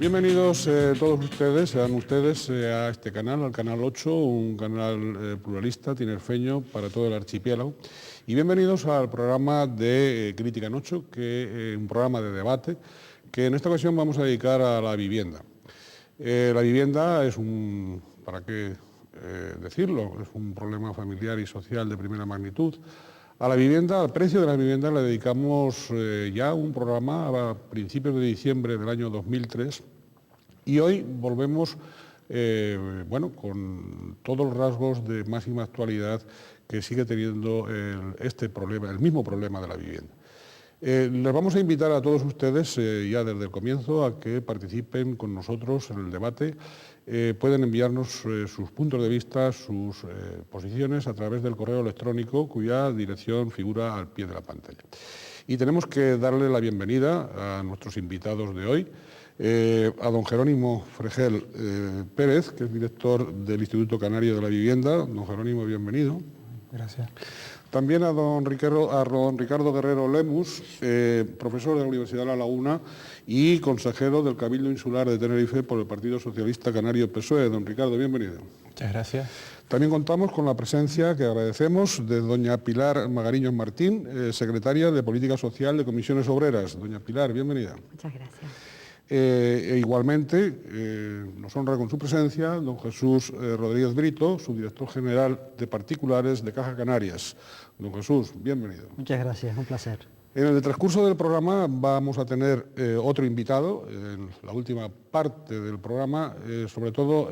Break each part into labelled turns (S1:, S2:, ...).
S1: Bienvenidos todos ustedes, sean ustedes a este canal, al Canal 8, un canal pluralista, tinerfeño, para todo el archipiélago. Y bienvenidos al programa de Crítica en 8, que es un programa de debate, que en esta ocasión vamos a dedicar a la vivienda. La vivienda es un, ¿para qué decirlo?, es un problema familiar y social de primera magnitud. A la vivienda, al precio de la vivienda, le dedicamos ya un programa a principios de diciembre del año 2003 y hoy volvemos con todos los rasgos de máxima actualidad que sigue teniendo este problema, el mismo problema de la vivienda. Les vamos a invitar a todos ustedes ya desde el comienzo a que participen con nosotros en el debate. Pueden enviarnos sus puntos de vista, sus posiciones a través del correo electrónico cuya dirección figura al pie de la pantalla. Y tenemos que darle la bienvenida a nuestros invitados de hoy, a don Jerónimo Fregel Pérez, que es director del Instituto Canario de la Vivienda. Don Jerónimo, bienvenido.
S2: Gracias.
S1: También a don Ricardo Guerrero Lemus, profesor de la Universidad de La Laguna y consejero del Cabildo Insular de Tenerife por el Partido Socialista Canario PSOE. Don Ricardo, bienvenido.
S2: Muchas gracias.
S1: También contamos con la presencia, que agradecemos, de doña Pilar Magariños Martín, secretaria de Política Social de Comisiones Obreras. Doña Pilar, bienvenida.
S3: Muchas gracias.
S1: Igualmente nos honra con su presencia don Jesús Rodríguez Brito, subdirector general de Particulares de Caja Canarias. Don Jesús, bienvenido.
S4: Muchas gracias, un placer.
S1: En el transcurso del programa vamos a tener otro invitado, en la última parte del programa, sobre todo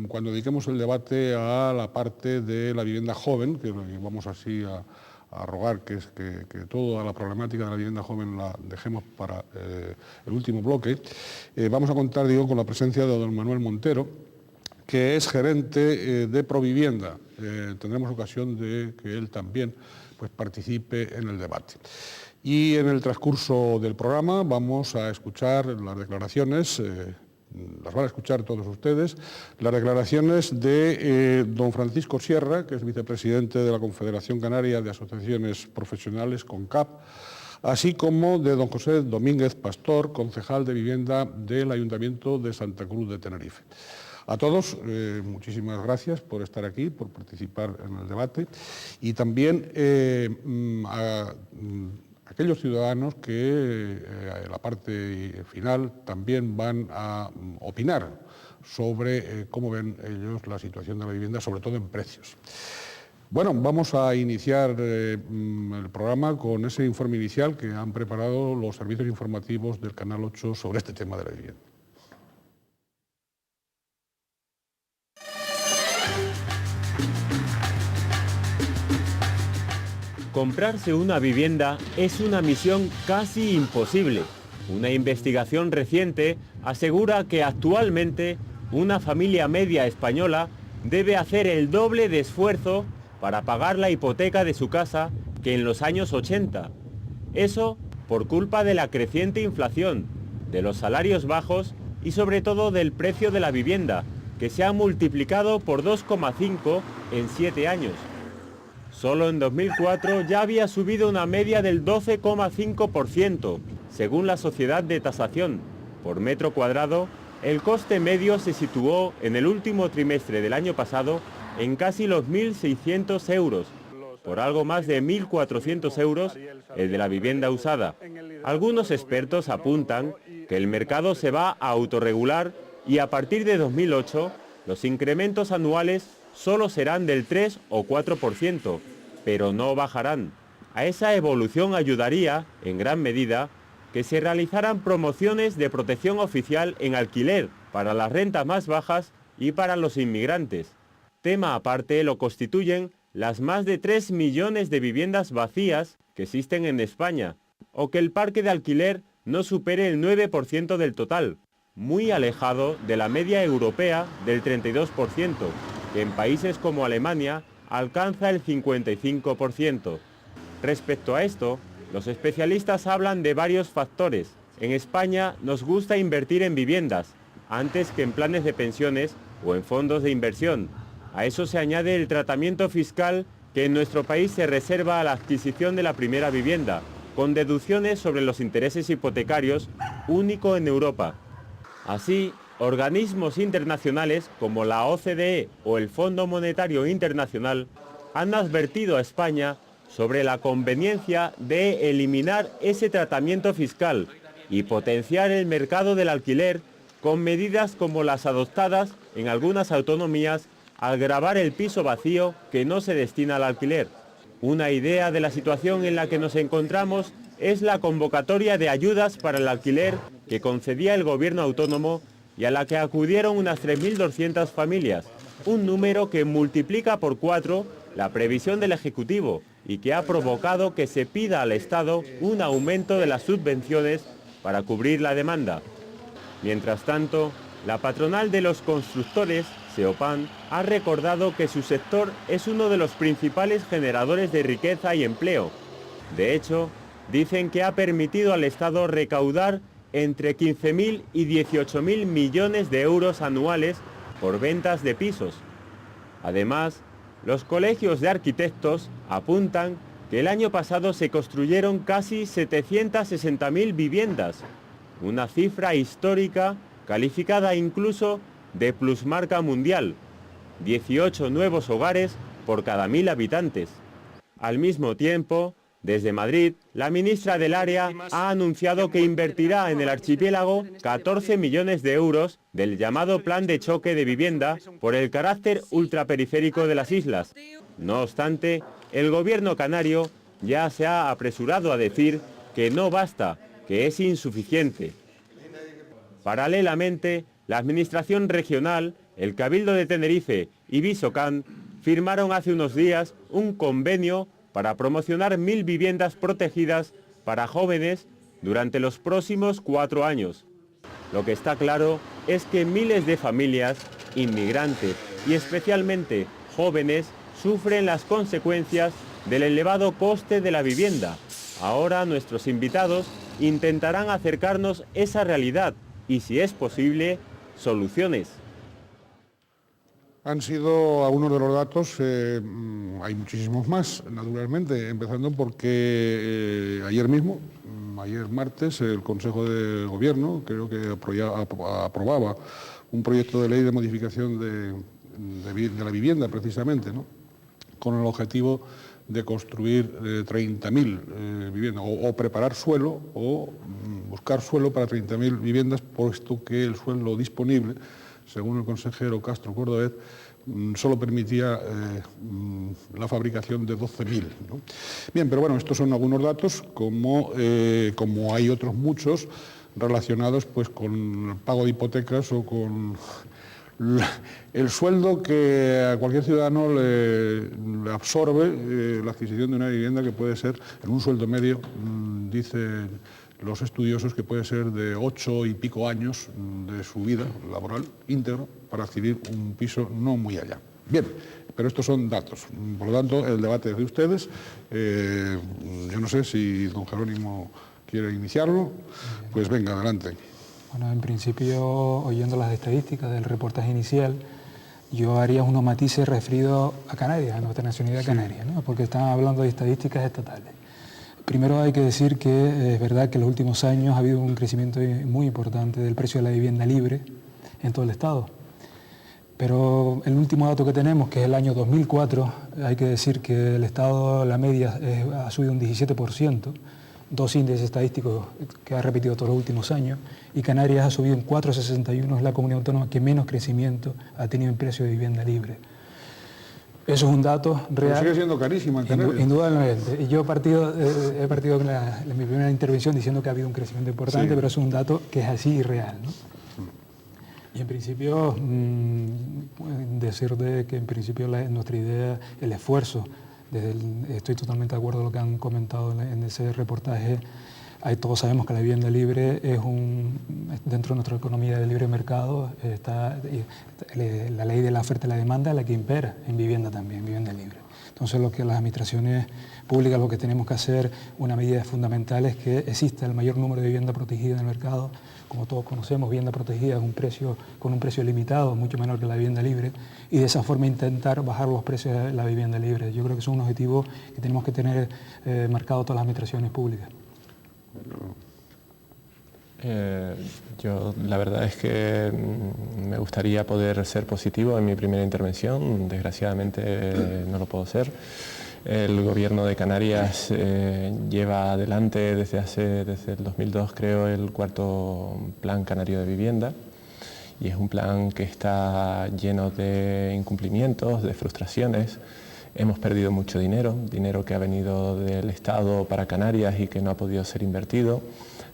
S1: cuando dediquemos el debate a la parte de la vivienda joven, que vamos así a rogar que toda la problemática de la vivienda joven la dejemos para el último bloque. Vamos a contar, con la presencia de don Manuel Montero, que es gerente de Provivienda. Tendremos ocasión de que él también participe en el debate. Y en el transcurso del programa vamos a escuchar las declaraciones, las van a escuchar todos ustedes, las declaraciones de don Francisco Sierra, que es vicepresidente de la Confederación Canaria de Asociaciones Profesionales, CONCAP, así como de don José Domínguez Pastor, concejal de Vivienda del Ayuntamiento de Santa Cruz de Tenerife. A todos, muchísimas gracias por estar aquí, por participar en el debate, y también a aquellos ciudadanos que en la parte final también van a opinar sobre cómo ven ellos la situación de la vivienda, sobre todo en precios. Bueno, vamos a iniciar el programa con ese informe inicial que han preparado los servicios informativos del Canal 8 sobre este tema de la vivienda.
S5: Comprarse una vivienda es una misión casi imposible. Una investigación reciente asegura que actualmente una familia media española debe hacer el doble de esfuerzo para pagar la hipoteca de su casa que en los años 80. Eso por culpa de la creciente inflación, de los salarios bajos y sobre todo del precio de la vivienda, que se ha multiplicado por 2,5 en 7 años. Solo en 2004 ya había subido una media del 12,5%. Según la Sociedad de Tasación, por metro cuadrado, el coste medio se situó en el último trimestre del año pasado en casi los 1.600 euros, por algo más de 1.400 euros el de la vivienda usada. Algunos expertos apuntan que el mercado se va a autorregular y a partir de 2008 los incrementos anuales solo serán del 3 o 4%, pero no bajarán. A esa evolución ayudaría, en gran medida, que se realizaran promociones de protección oficial en alquiler para las rentas más bajas y para los inmigrantes. Tema aparte lo constituyen las más de 3 millones de viviendas vacías que existen en España, o que el parque de alquiler no supere el 9% del total, muy alejado de la media europea del 32%, que en países como Alemania alcanza el 55%. Respecto a esto, los especialistas hablan de varios factores. En España nos gusta invertir en viviendas, antes que en planes de pensiones o en fondos de inversión. A eso se añade el tratamiento fiscal que en nuestro país se reserva a la adquisición de la primera vivienda, con deducciones sobre los intereses hipotecarios, único en Europa. Así, organismos internacionales como la OCDE o el Fondo Monetario Internacional han advertido a España sobre la conveniencia de eliminar ese tratamiento fiscal y potenciar el mercado del alquiler con medidas como las adoptadas en algunas autonomías al gravar el piso vacío que no se destina al alquiler. Una idea de la situación en la que nos encontramos es la convocatoria de ayudas para el alquiler que concedía el gobierno autónomo y a la que acudieron unas 3.200 familias, un número que multiplica por 4 la previsión del Ejecutivo y que ha provocado que se pida al Estado un aumento de las subvenciones para cubrir la demanda. Mientras tanto, la patronal de los constructores, Seopan, ha recordado que su sector es uno de los principales generadores de riqueza y empleo. De hecho, dicen que ha permitido al Estado recaudar entre 15.000 y 18.000 millones de euros anuales por ventas de pisos. Además, los colegios de arquitectos apuntan que el año pasado se construyeron casi 760.000 viviendas, una cifra histórica calificada incluso de plusmarca mundial, 18 nuevos hogares por cada 1.000 habitantes. Al mismo tiempo, desde Madrid, la ministra del área ha anunciado que invertirá en el archipiélago 14 millones de euros del llamado Plan de Choque de Vivienda por el carácter ultraperiférico de las islas. No obstante, el gobierno canario ya se ha apresurado a decir que no basta, que es insuficiente. Paralelamente, la Administración Regional, el Cabildo de Tenerife y Visocan firmaron hace unos días un convenio para promocionar 1.000 viviendas protegidas para jóvenes durante los próximos 4 años. Lo que está claro es que miles de familias, inmigrantes y especialmente jóvenes sufren las consecuencias del elevado coste de la vivienda. Ahora nuestros invitados intentarán acercarnos esa realidad y, si es posible, soluciones.
S1: Han sido algunos de los datos, hay muchísimos más, naturalmente, empezando porque ayer mismo, ayer martes, el Consejo de Gobierno creo que aprobaba un proyecto de ley de modificación de la vivienda, precisamente, ¿no?, con el objetivo de construir 30.000 viviendas, o preparar suelo, o buscar suelo para 30.000 viviendas, puesto que el suelo disponible, según el consejero Castro Cordovez, solo permitía la fabricación de 12.000, ¿no? Bien, pero bueno, estos son algunos datos, como hay otros muchos relacionados pues con el pago de hipotecas o con el sueldo que a cualquier ciudadano le absorbe la adquisición de una vivienda, que puede ser, en un sueldo medio, dicen los estudiosos, que puede ser de 8 y pico años de su vida laboral íntegro para adquirir un piso no muy allá. Bien, pero estos son datos. Por lo tanto, el debate es de ustedes. Yo no sé si don Jerónimo quiere iniciarlo. Pues venga, adelante.
S2: Bueno, en principio, oyendo las estadísticas del reportaje inicial, yo haría unos matices referidos a Canarias, a nuestra nacionalidad canaria, ¿no?, porque están hablando de estadísticas estatales. Primero hay que decir que es verdad que en los últimos años ha habido un crecimiento muy importante del precio de la vivienda libre en todo el Estado. Pero el último dato que tenemos, que es el año 2004, hay que decir que el Estado, la media, ha subido un 17%, dos índices estadísticos que ha repetido todos los últimos años, y Canarias ha subido un 4,61, es la comunidad autónoma que menos crecimiento ha tenido en precio de vivienda libre. Eso es un dato real.
S1: Pero sigue siendo carísima en Canarias.
S2: Indudablemente. Y yo he partido en mi primera intervención diciendo que ha habido un crecimiento importante, sí, pero es un dato que es así y real, ¿no? Y en principio, decir que en principio nuestra idea, el esfuerzo, estoy totalmente de acuerdo con lo que han comentado en ese reportaje. Todos sabemos que la vivienda libre es dentro de nuestra economía de libre mercado, está la ley de la oferta y la demanda, la que impera en vivienda también, en vivienda libre. Entonces, lo que las administraciones públicas, lo que tenemos que hacer, una medida fundamental, es que exista el mayor número de vivienda protegida en el mercado. Como todos conocemos, vivienda protegida es con un precio limitado, mucho menor que la vivienda libre, y de esa forma intentar bajar los precios de la vivienda libre. Yo creo que es un objetivo que tenemos que tener marcado todas las administraciones públicas.
S3: Yo la verdad es que me gustaría poder ser positivo en mi primera intervención, desgraciadamente no lo puedo ser. El Gobierno de Canarias lleva adelante desde el 2002 creo el cuarto Plan Canario de Vivienda, y es un plan que está lleno de incumplimientos, de frustraciones. Hemos perdido mucho dinero que ha venido del Estado para Canarias y que no ha podido ser invertido.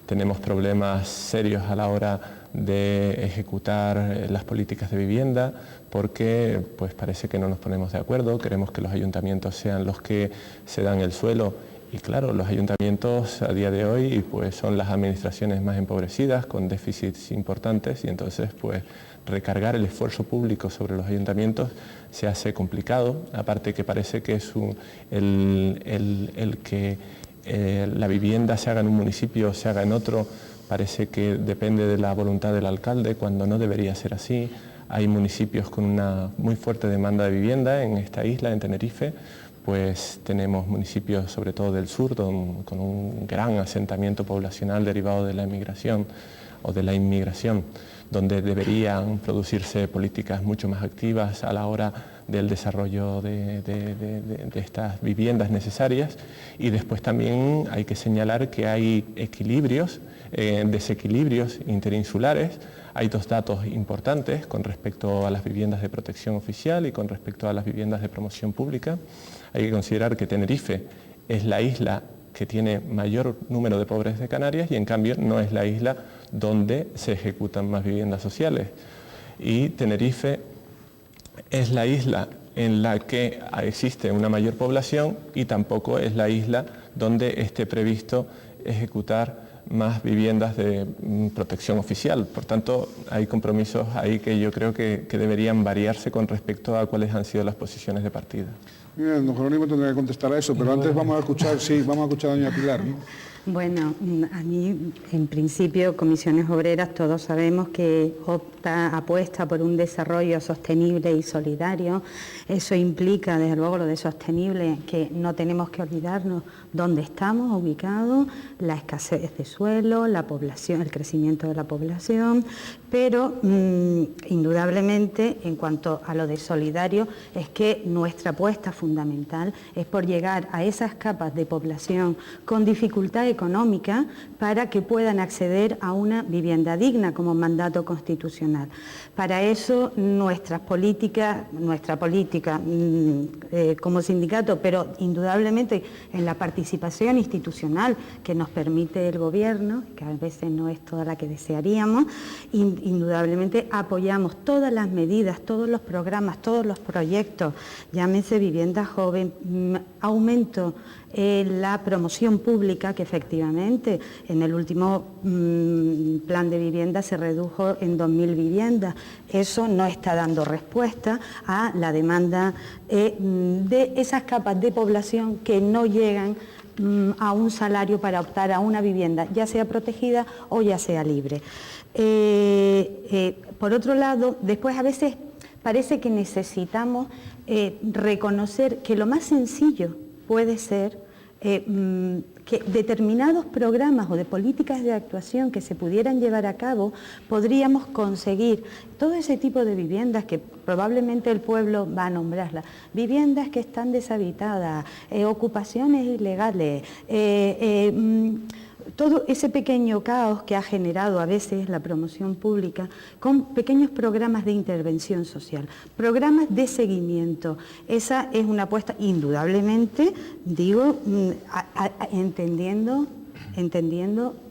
S3: Tenemos problemas serios a la hora de ejecutar las políticas de vivienda porque pues parece que no nos ponemos de acuerdo, queremos que los ayuntamientos sean los que se dan el suelo y claro, los ayuntamientos a día de hoy pues son las administraciones más empobrecidas con déficits importantes y entonces pues recargar el esfuerzo público sobre los ayuntamientos se hace complicado, aparte que parece que es el que la vivienda se haga en un municipio o se haga en otro, parece que depende de la voluntad del alcalde, cuando no debería ser así. Hay municipios con una muy fuerte demanda de vivienda en esta isla, en Tenerife, pues tenemos municipios sobre todo del sur con un gran asentamiento poblacional derivado de la emigración o de la inmigración, donde deberían producirse políticas mucho más activas a la hora del desarrollo de estas viviendas necesarias. Y después también hay que señalar que hay desequilibrios interinsulares. Hay dos datos importantes con respecto a las viviendas de protección oficial y con respecto a las viviendas de promoción pública. Hay que considerar que Tenerife es la isla que tiene mayor número de pobres de Canarias y en cambio no es la isla donde se ejecutan más viviendas sociales. Y Tenerife es la isla en la que existe una mayor población y tampoco es la isla donde esté previsto ejecutar más viviendas de protección oficial. Por tanto, hay compromisos ahí que yo creo que deberían variarse con respecto a cuáles han sido las posiciones de partida.
S1: Bien, don Jerónimo tendrá que contestar a eso, pero antes vamos a escuchar a doña Pilar, ¿no?
S4: Bueno, a mí, en principio, Comisiones Obreras, todos sabemos que apuesta por un desarrollo sostenible y solidario. Eso implica, desde luego, lo de sostenible, que no tenemos que olvidarnos dónde estamos ubicados, la escasez de suelo, la población, el crecimiento de la población, pero indudablemente, en cuanto a lo de solidario, es que nuestra apuesta fundamental es por llegar a esas capas de población con dificultad económica para que puedan acceder a una vivienda digna como mandato constitucional. Para eso nuestra política como sindicato, pero indudablemente en la participación institucional que nos permite el Gobierno, que a veces no es toda la que desearíamos, indudablemente apoyamos todas las medidas, todos los programas, todos los proyectos, llámese vivienda joven, aumento la promoción pública, que efectivamente en el último plan de vivienda se redujo en 2.000 viviendas. Eso no está dando respuesta a la demanda de esas capas de población que no llegan a un salario para optar a una vivienda, ya sea protegida o ya sea libre. Por otro lado, después a veces parece que necesitamos reconocer que lo más sencillo puede ser que determinados programas o de políticas de actuación que se pudieran llevar a cabo, podríamos conseguir todo ese tipo de viviendas que probablemente el pueblo va a nombrarlas, viviendas que están deshabitadas, ocupaciones ilegales, todo ese pequeño caos que ha generado a veces la promoción pública con pequeños programas de intervención social, programas de seguimiento. Esa es una apuesta, indudablemente, digo, entendiendo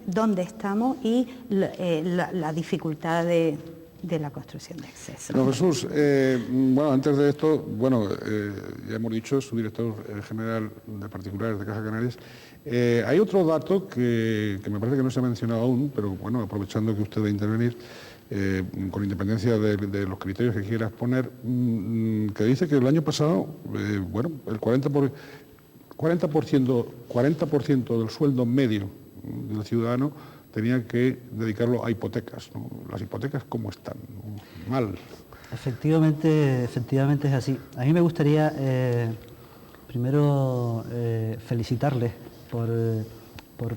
S4: dónde estamos y la dificultad de la construcción de acceso.
S1: Don Jesús, bueno, antes de esto, ya hemos dicho, su director general de particulares de Caja Canarias. Hay otro dato que me parece que no se ha mencionado aún, pero bueno, aprovechando que usted va a intervenir, con independencia de los criterios que quiera exponer, que dice que el año pasado, el 40% del sueldo medio del ciudadano tenía que dedicarlo a hipotecas, ¿no? Las hipotecas, ¿cómo están? Mal.
S6: Efectivamente es así. A mí me gustaría primero felicitarles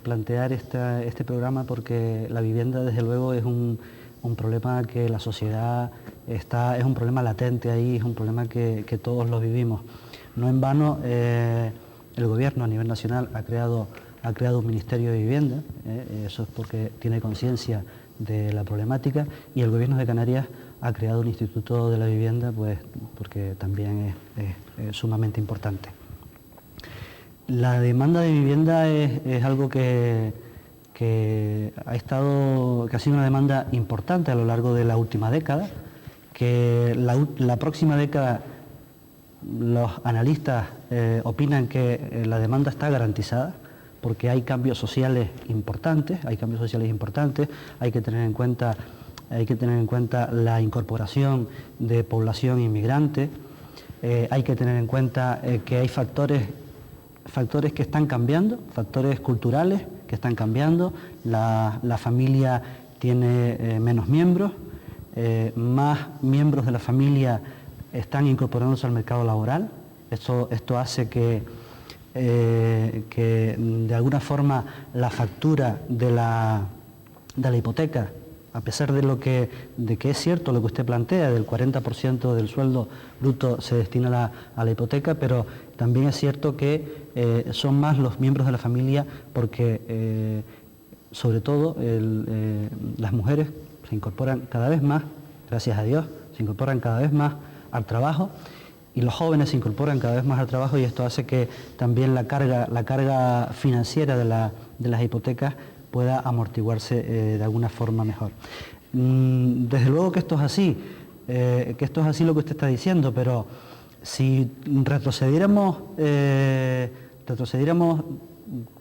S6: plantear este programa, porque la vivienda desde luego es un problema que la sociedad es un problema latente ahí, es un problema que todos lo vivimos. No en vano el gobierno a nivel nacional ha creado un Ministerio de Vivienda, eso es porque tiene conciencia de la problemática, y el gobierno de Canarias ha creado un Instituto de la Vivienda, pues porque también es sumamente importante. La demanda de vivienda es algo que ha sido una demanda importante a lo largo de la última década, que la próxima década los analistas opinan que la demanda está garantizada, porque hay cambios sociales importantes, hay que tener en cuenta la incorporación de población inmigrante, hay que tener en cuenta que hay factores que están cambiando, factores culturales que están cambiando, la familia tiene menos miembros, más miembros de la familia están incorporándose al mercado laboral. Esto hace que de alguna forma la factura de la hipoteca, a pesar de que es cierto lo que usted plantea, del 40% del sueldo bruto se destina a la hipoteca, pero también es cierto que son más los miembros de la familia, porque sobre todo las mujeres se incorporan cada vez más, gracias a Dios, se incorporan cada vez más al trabajo, y los jóvenes se incorporan cada vez más al trabajo, y esto hace que también la carga financiera de las hipotecas pueda amortiguarse de alguna forma mejor. Desde luego que esto es así lo que usted está diciendo, pero si retrocediéramos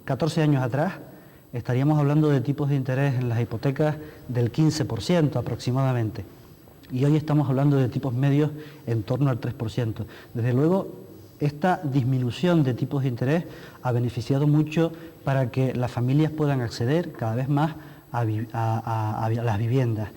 S6: 14 años atrás, estaríamos hablando de tipos de interés en las hipotecas del 15% aproximadamente. Y hoy estamos hablando de tipos medios en torno al 3%. Desde luego, esta disminución de tipos de interés ha beneficiado mucho para que las familias puedan acceder cada vez más a las viviendas.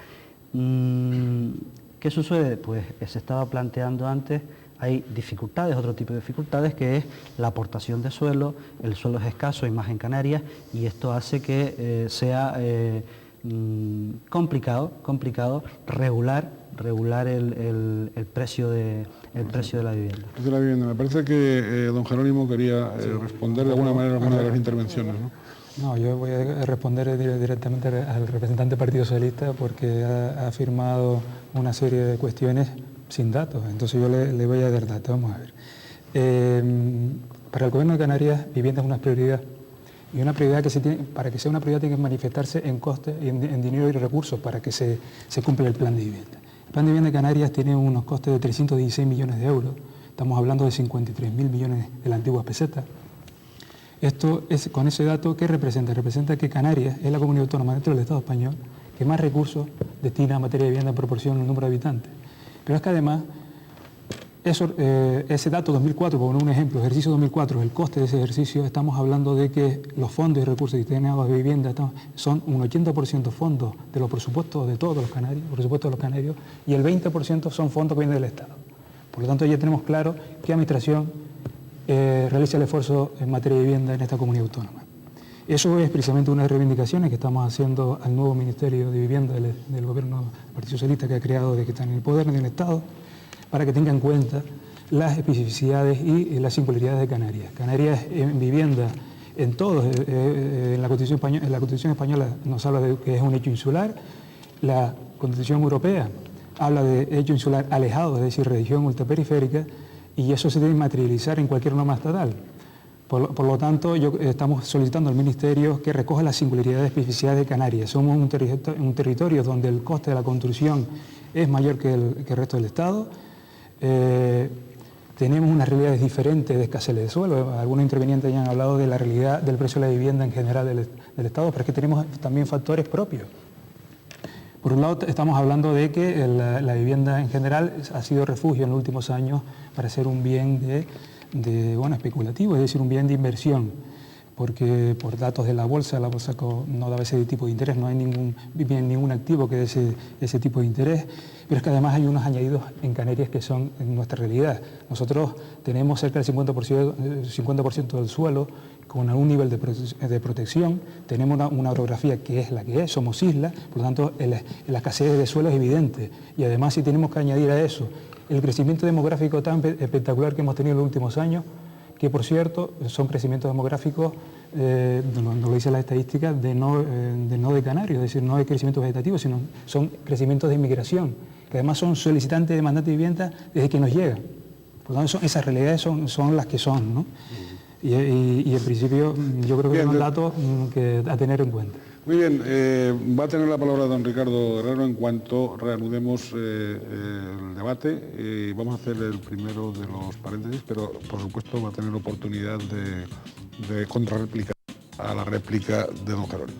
S6: ¿Qué sucede? Pues se estaba planteando antes, hay dificultades, otro tipo de dificultades, que es la aportación de suelo. El suelo es escaso y más en Canarias, y esto hace que sea complicado regular el precio de la vivienda.
S1: Me parece que don Jerónimo quería responder de alguna manera a alguna de las intervenciones, ¿no?
S2: No, yo voy a responder directamente al representante del Partido Socialista, porque ha afirmado una serie de cuestiones sin datos. Entonces yo le voy a dar datos. Vamos a ver. Para el Gobierno de Canarias, vivienda es una prioridad. Y una prioridad para que sea una prioridad tiene que manifestarse en costes, en dinero y recursos, para que se cumpla el plan de vivienda. El plan de vivienda de Canarias tiene unos costes de 316 millones de euros. Estamos hablando de 53.000 millones de la antigua peseta. Esto es, con ese dato, ¿qué representa? Representa que Canarias es la comunidad autónoma dentro del Estado español que más recursos destina a materia de vivienda en proporción al número de habitantes. Pero es que además, ese dato 2004, por poner un ejemplo, ejercicio 2004, el coste de ese ejercicio, estamos hablando de que los fondos y recursos destinados a vivienda son un 80% fondos de los presupuestos de todos los canarios, y el 20% son fondos que vienen del Estado. Por lo tanto, ya tenemos claro qué administración realiza el esfuerzo en materia de vivienda en esta comunidad autónoma. Eso es precisamente una de las reivindicaciones que estamos haciendo al nuevo Ministerio de Vivienda del Gobierno del Partido Socialista, que ha creado desde que está en el poder en el Estado, para que tenga en cuenta las especificidades y las singularidades de Canarias. Canarias en vivienda, en la Constitución española nos habla de que es un hecho insular, la Constitución europea habla de hecho insular alejado, es decir, región ultraperiférica, y eso se debe materializar en cualquier norma estatal. Por lo tanto, estamos solicitando al Ministerio que recoja las singularidades y especificidades de Canarias. Somos un territorio donde el coste de la construcción es mayor que el resto del Estado. Tenemos unas realidades diferentes de escasez de suelo. Algunos intervinientes ya han hablado de la realidad del precio de la vivienda en general del Estado, pero es que tenemos también factores propios. Por un lado, estamos hablando de que la vivienda en general ha sido refugio en los últimos años para ser un bien especulativo, es decir, un bien de inversión. porque por datos de la bolsa no daba ese tipo de interés, no hay ningún activo que dé ese tipo de interés, pero es que además hay unos añadidos en Canarias que son nuestra realidad. Nosotros tenemos cerca del 50% del suelo con algún nivel de protección, tenemos una orografía que es la que es, somos isla, por lo tanto la escasez de suelo es evidente, y además si tenemos que añadir a eso el crecimiento demográfico tan espectacular que hemos tenido en los últimos años, que por cierto son crecimientos demográficos, nos lo dice la estadística, no de Canarias, es decir, no de crecimiento vegetativo, sino son crecimientos de inmigración, que además son solicitantes, demandantes de vivienda desde que nos llegan. Por lo tanto, esas realidades son las que son, ¿no? Y en principio yo creo que son datos a tener en cuenta.
S1: Muy bien, va a tener la palabra don Ricardo Guerrero en cuanto reanudemos el debate. Vamos a hacer el primero de los paréntesis, pero por supuesto va a tener oportunidad de contrarréplica a la réplica de don Jerónimo.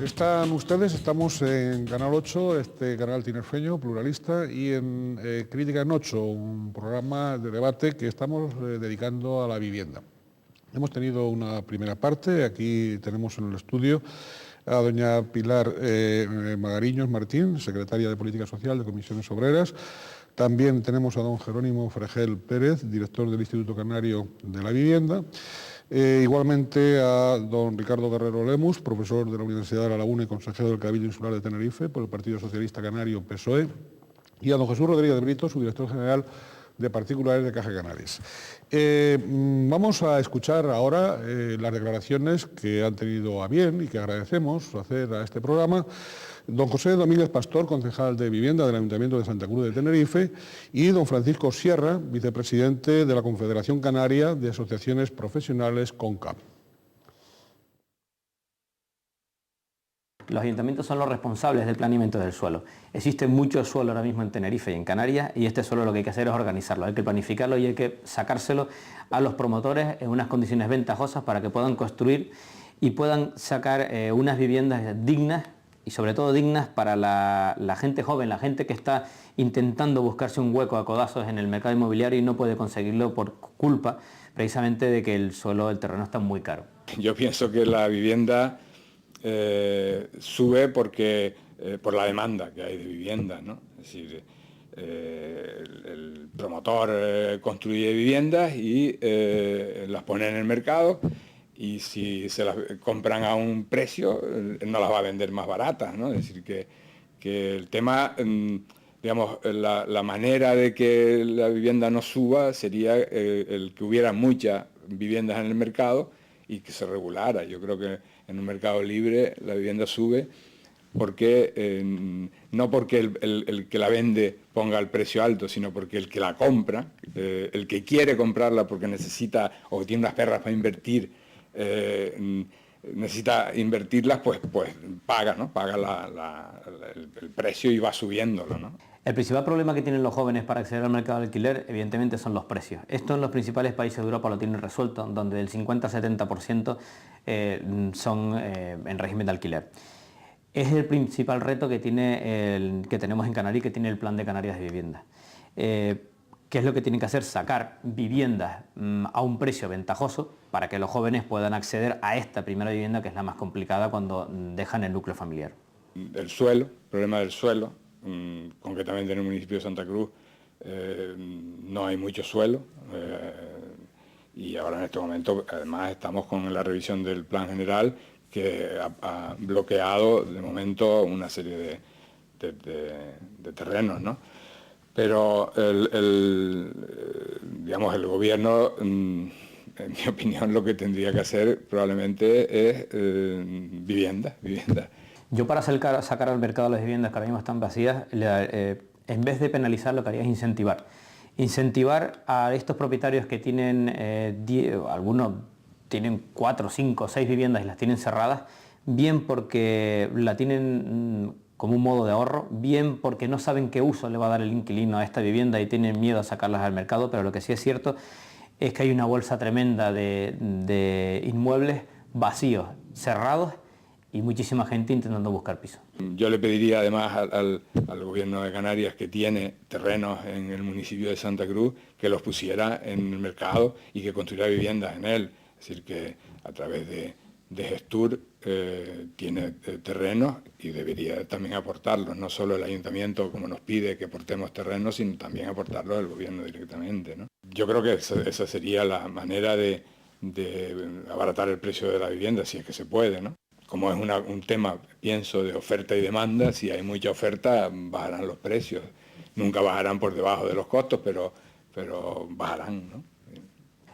S1: Están ustedes, estamos en Canal 8, este canal tinerfeño, pluralista, y en Crítica en 8, un programa de debate que estamos dedicando a la vivienda. Hemos tenido una primera parte, aquí tenemos en el estudio a doña Pilar Magariños Martín, secretaria de Política Social de Comisiones Obreras. También tenemos a don Jerónimo Fregel Pérez, director del Instituto Canario de la Vivienda. Igualmente a don Ricardo Guerrero Lemus, profesor de la Universidad de La Laguna y consejero del Cabildo Insular de Tenerife por el Partido Socialista Canario PSOE, y a don Jesús Rodríguez de Brito, su director general de Particulares de Caja Canarias. Vamos a escuchar ahora las declaraciones que han tenido a bien y que agradecemos hacer a este programa don José Domínguez Pastor, concejal de Vivienda del Ayuntamiento de Santa Cruz de Tenerife, y don Francisco Sierra, vicepresidente de la Confederación Canaria de Asociaciones Profesionales, CONCAP.
S7: Los ayuntamientos son los responsables del planeamiento del suelo. Existe mucho suelo ahora mismo en Tenerife y en Canarias, y este suelo lo que hay que hacer es organizarlo, hay que planificarlo y hay que sacárselo a los promotores en unas condiciones ventajosas para que puedan construir y puedan sacar unas viviendas dignas, y sobre todo dignas para la gente joven, la gente que está intentando buscarse un hueco a codazos en el mercado inmobiliario y no puede conseguirlo por culpa precisamente de que el suelo, el terreno está muy caro.
S8: Yo pienso que la vivienda sube por la demanda que hay de viviendas, ¿no? Es decir, el promotor construye viviendas y las pone en el mercado, y si se las compran a un precio, no las va a vender más baratas, ¿no? Es decir, que el tema, digamos, la manera de que la vivienda no suba sería el que hubiera muchas viviendas en el mercado y que se regulara. Yo creo que en un mercado libre la vivienda sube porque no porque el que la vende ponga el precio alto, sino porque el que la compra, el que quiere comprarla porque necesita o tiene unas perras para invertir, necesita invertirlas, pues paga, ¿no? Paga el precio y va subiéndolo, ¿no?
S7: El principal problema que tienen los jóvenes para acceder al mercado de alquiler, evidentemente, son los precios. Esto en los principales países de Europa lo tienen resuelto, donde el 50-70% son en régimen de alquiler. Es el principal reto que tenemos en Canarias y que tiene el Plan de Canarias de Vivienda. ¿Qué es lo que tienen que hacer? Sacar viviendas a un precio ventajoso para que los jóvenes puedan acceder a esta primera vivienda, que es la más complicada cuando dejan el núcleo familiar.
S8: El suelo, el problema del suelo, concretamente en el municipio de Santa Cruz, no hay mucho suelo, y ahora en este momento además estamos con la revisión del plan general, que ha bloqueado de momento una serie de terrenos, ¿no? Pero digamos, el gobierno, en mi opinión, lo que tendría que hacer probablemente es vivienda.
S7: Yo, para sacar al mercado las viviendas que ahora mismo están vacías, en vez de penalizar, lo que haría es incentivar. Incentivar a estos propietarios que tienen, algunos tienen 4, 5, 6 viviendas y las tienen cerradas, bien porque la tienen como un modo de ahorro, bien porque no saben qué uso le va a dar el inquilino a esta vivienda y tienen miedo a sacarlas al mercado, pero lo que sí es cierto es que hay una bolsa tremenda de inmuebles vacíos, cerrados y muchísima gente intentando buscar piso.
S8: Yo le pediría además al gobierno de Canarias, que tiene terrenos en el municipio de Santa Cruz, que los pusiera en el mercado y que construyera viviendas en él. Es decir, que a través de Gestur tiene terrenos y debería también aportarlos, no solo el ayuntamiento como nos pide que aportemos terrenos, sino también aportarlos el gobierno directamente, ¿no? Yo creo que esa sería la manera de abaratar el precio de la vivienda, si es que se puede, ¿no? Como es un tema, pienso, de oferta y demanda, si hay mucha oferta bajarán los precios. Nunca bajarán por debajo de los costos, pero bajarán, ¿no?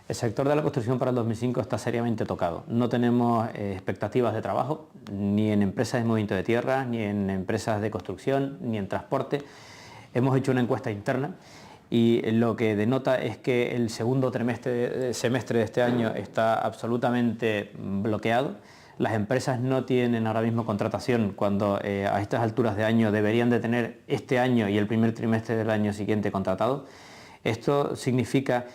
S7: El sector de la construcción para el 2005 está seriamente tocado. No tenemos expectativas de trabajo, ni en empresas de movimiento de tierra, ni en empresas de construcción, ni en transporte. Hemos hecho una encuesta interna y lo que denota es que el segundo semestre de este año está absolutamente bloqueado. Las empresas no tienen ahora mismo contratación cuando a estas alturas de año deberían de tener este año y el primer trimestre del año siguiente contratado. Esto significa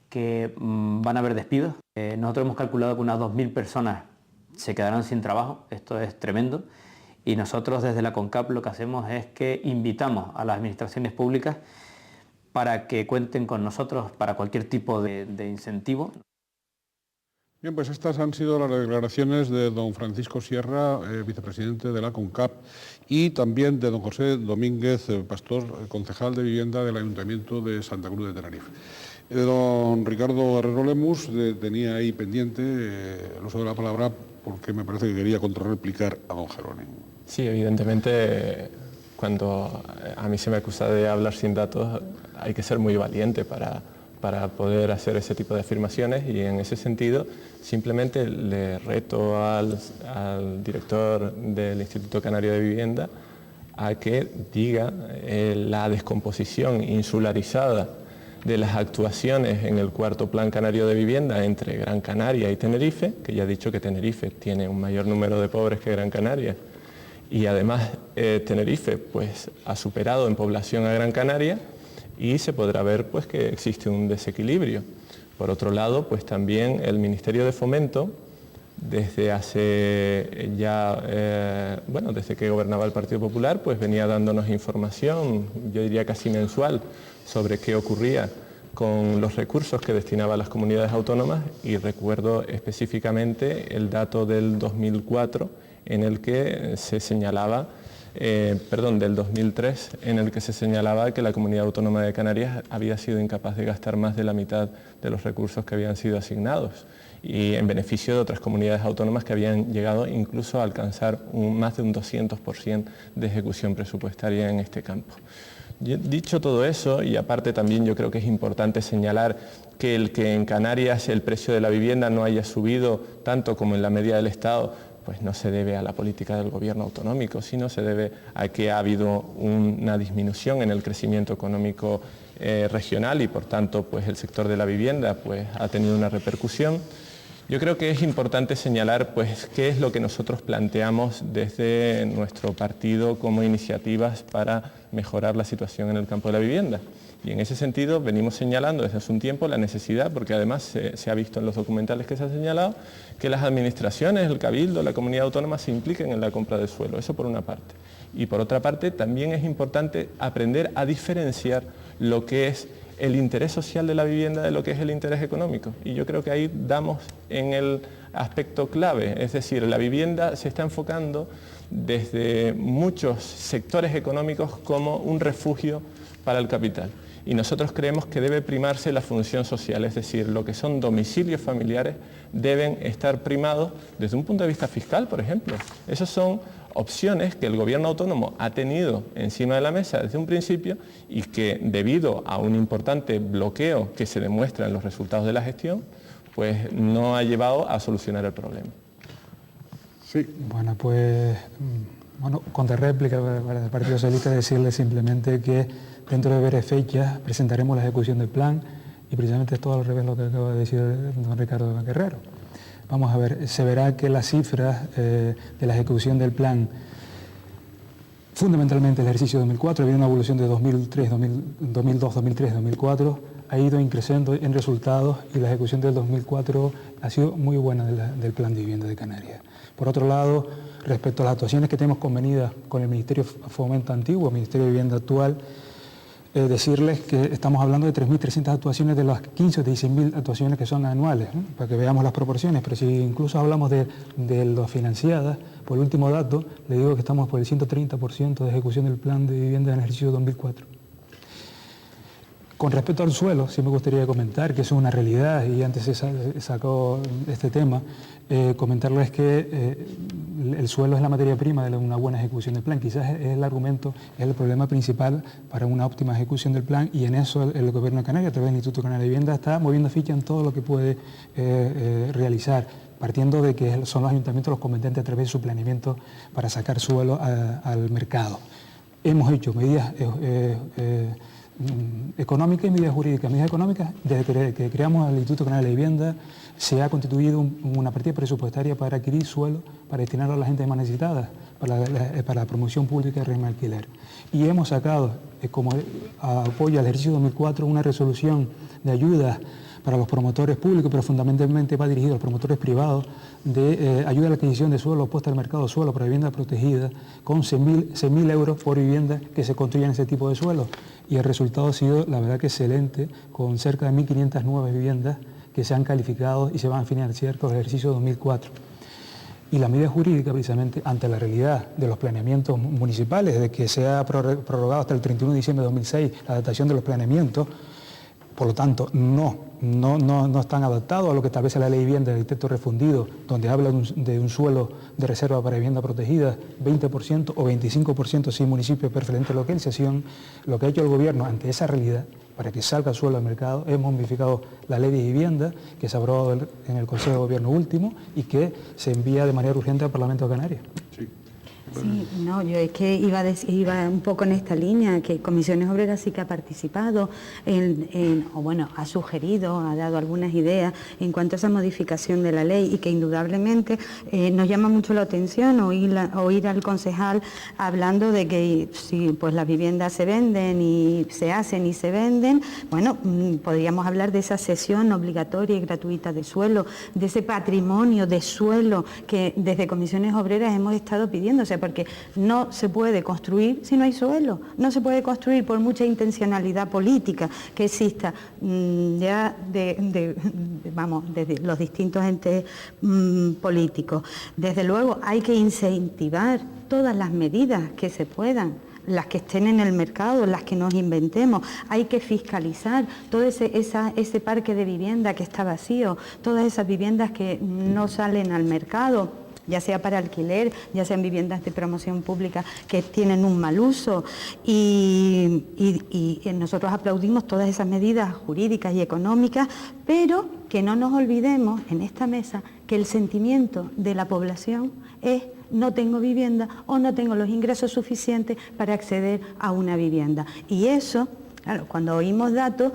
S7: que van a haber despidos. Nosotros hemos calculado que unas 2.000 personas se quedarán sin trabajo. Esto es tremendo. Y nosotros desde la CONCAP lo que hacemos es que invitamos a las administraciones públicas para que cuenten con nosotros para cualquier tipo de incentivo.
S1: Bien, pues estas han sido las declaraciones de don Francisco Sierra, vicepresidente de la CONCAP, y también de don José Domínguez Pastor, concejal de Vivienda del Ayuntamiento de Santa Cruz de Tenerife. Don Ricardo Herrero Lemus tenía ahí pendiente el uso de la palabra porque me parece que quería contrarreplicar a don Jerónimo.
S3: Sí, evidentemente, cuando a mí se me acusa de hablar sin datos, hay que ser muy valiente para poder hacer ese tipo de afirmaciones, y en ese sentido simplemente le reto al director del Instituto Canario de Vivienda a que diga la descomposición insularizada de las actuaciones en el cuarto Plan Canario de Vivienda entre Gran Canaria y Tenerife, que ya he dicho que Tenerife tiene un mayor número de pobres que Gran Canaria, y además Tenerife pues ha superado en población a Gran Canaria, y se podrá ver pues que existe un desequilibrio. Por otro lado, pues también el Ministerio de Fomento, desde hace ya, desde que gobernaba el Partido Popular, pues venía dándonos información, yo diría casi mensual, sobre qué ocurría con los recursos que destinaba a las comunidades autónomas, y recuerdo específicamente el dato del 2004 en el que se señalaba, del 2003, en el que se señalaba que la Comunidad Autónoma de Canarias había sido incapaz de gastar más de la mitad de los recursos que habían sido asignados, y en beneficio de otras comunidades autónomas que habían llegado incluso a alcanzar más de un 200% de ejecución presupuestaria en este campo. Dicho todo eso, y aparte también yo creo que es importante señalar que el que en Canarias el precio de la vivienda no haya subido tanto como en la media del Estado, pues no se debe a la política del gobierno autonómico, sino se debe a que ha habido una disminución en el crecimiento económico regional, y por tanto pues el sector de la vivienda pues ha tenido una repercusión. Yo creo que es importante señalar pues qué es lo que nosotros planteamos desde nuestro partido como iniciativas para mejorar la situación en el campo de la vivienda. Y en ese sentido venimos señalando desde hace un tiempo la necesidad, porque además se ha visto en los documentales que se han señalado, que las administraciones, el Cabildo, la comunidad autónoma se impliquen en la compra de suelo. Eso por una parte. Y por otra parte también es importante aprender a diferenciar lo que es el interés social de la vivienda de lo que es el interés económico. Y yo creo que ahí damos en el aspecto clave, es decir, la vivienda se está enfocando desde muchos sectores económicos como un refugio para el capital. Y nosotros creemos que debe primarse la función social, es decir, lo que son domicilios familiares deben estar primados desde un punto de vista fiscal, por ejemplo. Esas son opciones que el gobierno autónomo ha tenido encima de la mesa desde un principio, y que debido a un importante bloqueo que se demuestra en los resultados de la gestión, pues no ha llevado a solucionar el problema.
S1: Sí.
S2: Bueno, pues, contrarréplica para el Partido Socialista, decirle simplemente que dentro de breves fechas presentaremos la ejecución del plan, y precisamente es todo al revés lo que acaba de decir don Ricardo Guerrero. Vamos a ver, se verá que las cifras de la ejecución del plan, fundamentalmente el ejercicio 2004, viene una evolución de 2003, 2002, 2003, 2004, ha ido increciendo en resultados y la ejecución del 2004 ha sido muy buena del Plan de Vivienda de Canarias. Por otro lado, respecto a las actuaciones que tenemos convenidas con el Ministerio de Fomento antiguo, el Ministerio de Vivienda actual, decirles que estamos hablando de 3.300 actuaciones de las 15 o 16.000 actuaciones que son anuales, ¿no? Para que veamos las proporciones, pero si incluso hablamos de las financiadas, por el último dato, le digo que estamos por el 130% de ejecución del Plan de Vivienda en el ejercicio 2004. Con respecto al suelo, sí me gustaría comentar que eso es una realidad y antes se sacó este tema, comentarles que el suelo es la materia prima de una buena ejecución del plan. Quizás es el argumento, es el problema principal para una óptima ejecución del plan y en eso el Gobierno de Canarias, a través del Instituto Canario de Vivienda, está moviendo ficha en todo lo que puede realizar, partiendo de que son los ayuntamientos los competentes a través de su planeamiento para sacar suelo al mercado. Hemos hecho medidas económicas y medidas jurídicas. Medidas económicas, desde que creamos el Instituto Canario de Vivienda, se ha constituido una partida presupuestaria para adquirir suelo, para destinarlo a la gente más necesitada, para la promoción pública de régimen de alquiler. Y hemos sacado, como apoyo al ejercicio 2004, una resolución de ayuda para los promotores públicos, pero fundamentalmente va dirigido a los promotores privados, de ayuda a la adquisición de suelo, puesta al mercado de suelo para vivienda protegida, con 6.000 euros por vivienda que se construyan ese tipo de suelo. Y el resultado ha sido, la verdad, que excelente, con cerca de 1.500 nuevas viviendas que se han calificado y se van a financiar con el ejercicio 2004. Y la medida jurídica, precisamente, ante la realidad de los planeamientos municipales, de que se ha prorrogado hasta el 31 de diciembre de 2006 la adaptación de los planeamientos, por lo tanto, no están adaptados a lo que establece la Ley de Vivienda del Texto Refundido, donde habla de un suelo de reserva para vivienda protegida, 20% o 25% si municipio preferente de localización. Lo que ha hecho el Gobierno ante esa realidad, para que salga el suelo al mercado, hemos modificado la Ley de Vivienda, que se aprobó en el Consejo de Gobierno último y que se envía de manera urgente al Parlamento de Canarias.
S1: Sí.
S4: Sí, no, yo es que iba un poco en esta línea, que Comisiones Obreras sí que ha participado o bueno, ha sugerido, ha dado algunas ideas en cuanto a esa modificación de la ley y que indudablemente nos llama mucho la atención oír al concejal hablando de que si pues las viviendas se venden y se hacen y se venden, bueno, podríamos hablar de esa cesión obligatoria y gratuita de suelo, de ese patrimonio de suelo que desde Comisiones Obreras hemos estado pidiendo, o sea, porque no se puede construir si no hay suelo, no se puede construir por mucha intencionalidad política que exista ya desde los distintos entes políticos. Desde luego hay que incentivar todas las medidas que se puedan, las que estén en el mercado, las que nos inventemos. Hay que fiscalizar todo ese parque de vivienda que está vacío, todas esas viviendas que no salen al mercado, ya sea para alquiler, ya sean viviendas de promoción pública que tienen un mal uso. Y nosotros aplaudimos todas esas medidas jurídicas y económicas, pero que no nos olvidemos en esta mesa que el sentimiento de la población es: no tengo vivienda o no tengo los ingresos suficientes para acceder a una vivienda. Y eso, claro, cuando oímos datos,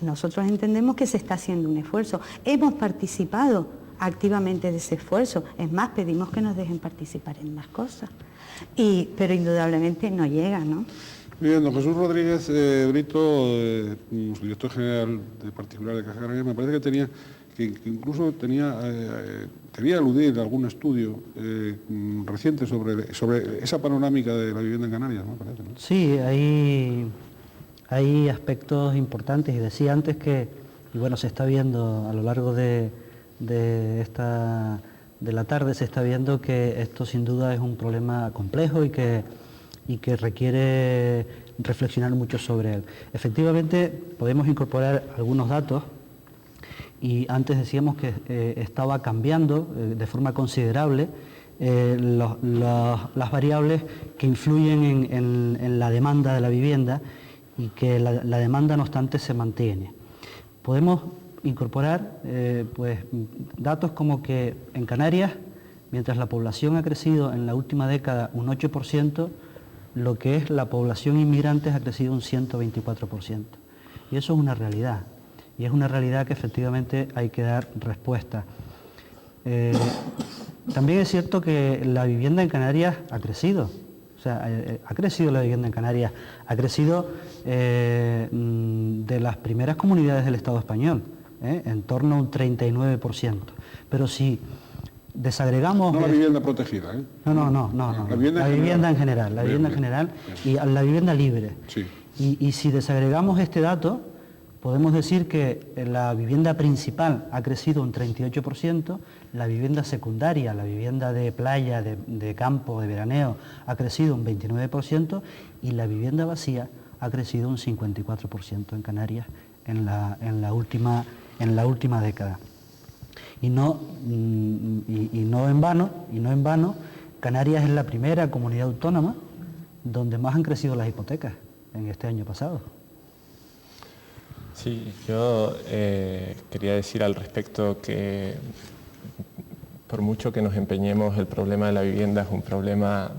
S4: nosotros entendemos que se está haciendo un esfuerzo. Hemos participado activamente de ese esfuerzo. Es más, pedimos que nos dejen participar en más cosas. Pero indudablemente no llega, ¿no?
S1: Bien, don Jesús Rodríguez Brito, director general de Particular de Caja Canaria, me parece que incluso quería aludir a algún estudio reciente sobre esa panorámica de la vivienda en Canarias, ¿no? Parece, ¿no?
S6: Sí, hay aspectos importantes y decía antes que, y bueno, se está viendo a lo largo de la tarde, se está viendo que esto sin duda es un problema complejo y que requiere reflexionar mucho sobre él. Efectivamente, podemos incorporar algunos datos y antes decíamos que estaba cambiando de forma considerable las variables que influyen en la demanda de la vivienda y que la demanda, no obstante, se mantiene. Podemos incorporar pues datos como que en Canarias, mientras la población ha crecido en la última década un 8%, lo que es la población inmigrante ha crecido un 124%. Y eso es una realidad, y es una realidad que efectivamente hay que dar respuesta. También es cierto que la vivienda en Canarias ha crecido. O sea, ha crecido la vivienda en Canarias, ha crecido de de las primeras comunidades del Estado español, en torno a un 39%. Pero si desagregamos...
S1: No la vivienda protegida, ¿eh?
S6: No. La vivienda en general, la vivienda en general y la vivienda libre.
S1: Sí.
S6: Y si desagregamos este dato, podemos decir que la vivienda principal ha crecido un 38%, la vivienda secundaria, la vivienda de playa, de campo, de veraneo, ha crecido un 29% y la vivienda vacía ha crecido un 54% en Canarias en la última década. Y no en vano, Canarias es la primera comunidad autónoma donde más han crecido las hipotecas en este año pasado.
S3: Sí, yo quería decir al respecto que por mucho que nos empeñemos, el problema de la vivienda es un problema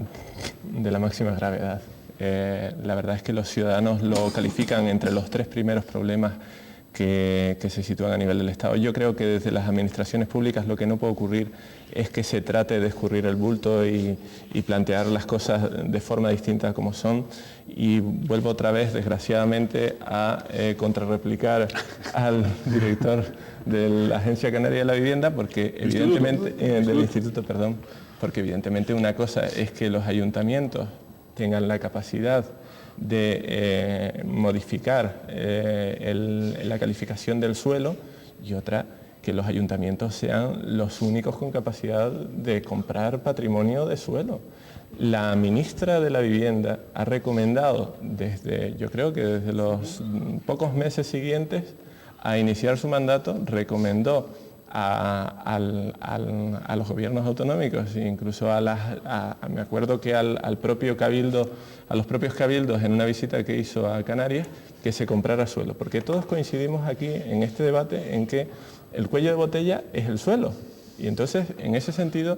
S3: de la máxima gravedad. La verdad es que los ciudadanos lo califican entre los 3 primeros problemas que se sitúan a nivel del Estado. Yo creo que desde las administraciones públicas lo que no puede ocurrir es que se trate de escurrir el bulto y plantear las cosas de forma distinta como son. Y vuelvo otra vez, desgraciadamente, a contrarreplicar al director de la Agencia Canaria de la Vivienda, porque evidentemente, del Instituto, perdón, porque evidentemente una cosa es que los ayuntamientos tengan la capacidad de modificar la calificación del suelo y otra que los ayuntamientos sean los únicos con capacidad de comprar patrimonio de suelo. La ministra de la Vivienda ha recomendado yo creo que desde los pocos meses siguientes a iniciar su mandato, recomendó a los gobiernos autonómicos, incluso me acuerdo que al propio cabildo, a los propios cabildos en una visita que hizo a Canarias, que se comprara suelo, porque todos coincidimos aquí en este debate en que el cuello de botella es el suelo, y entonces en ese sentido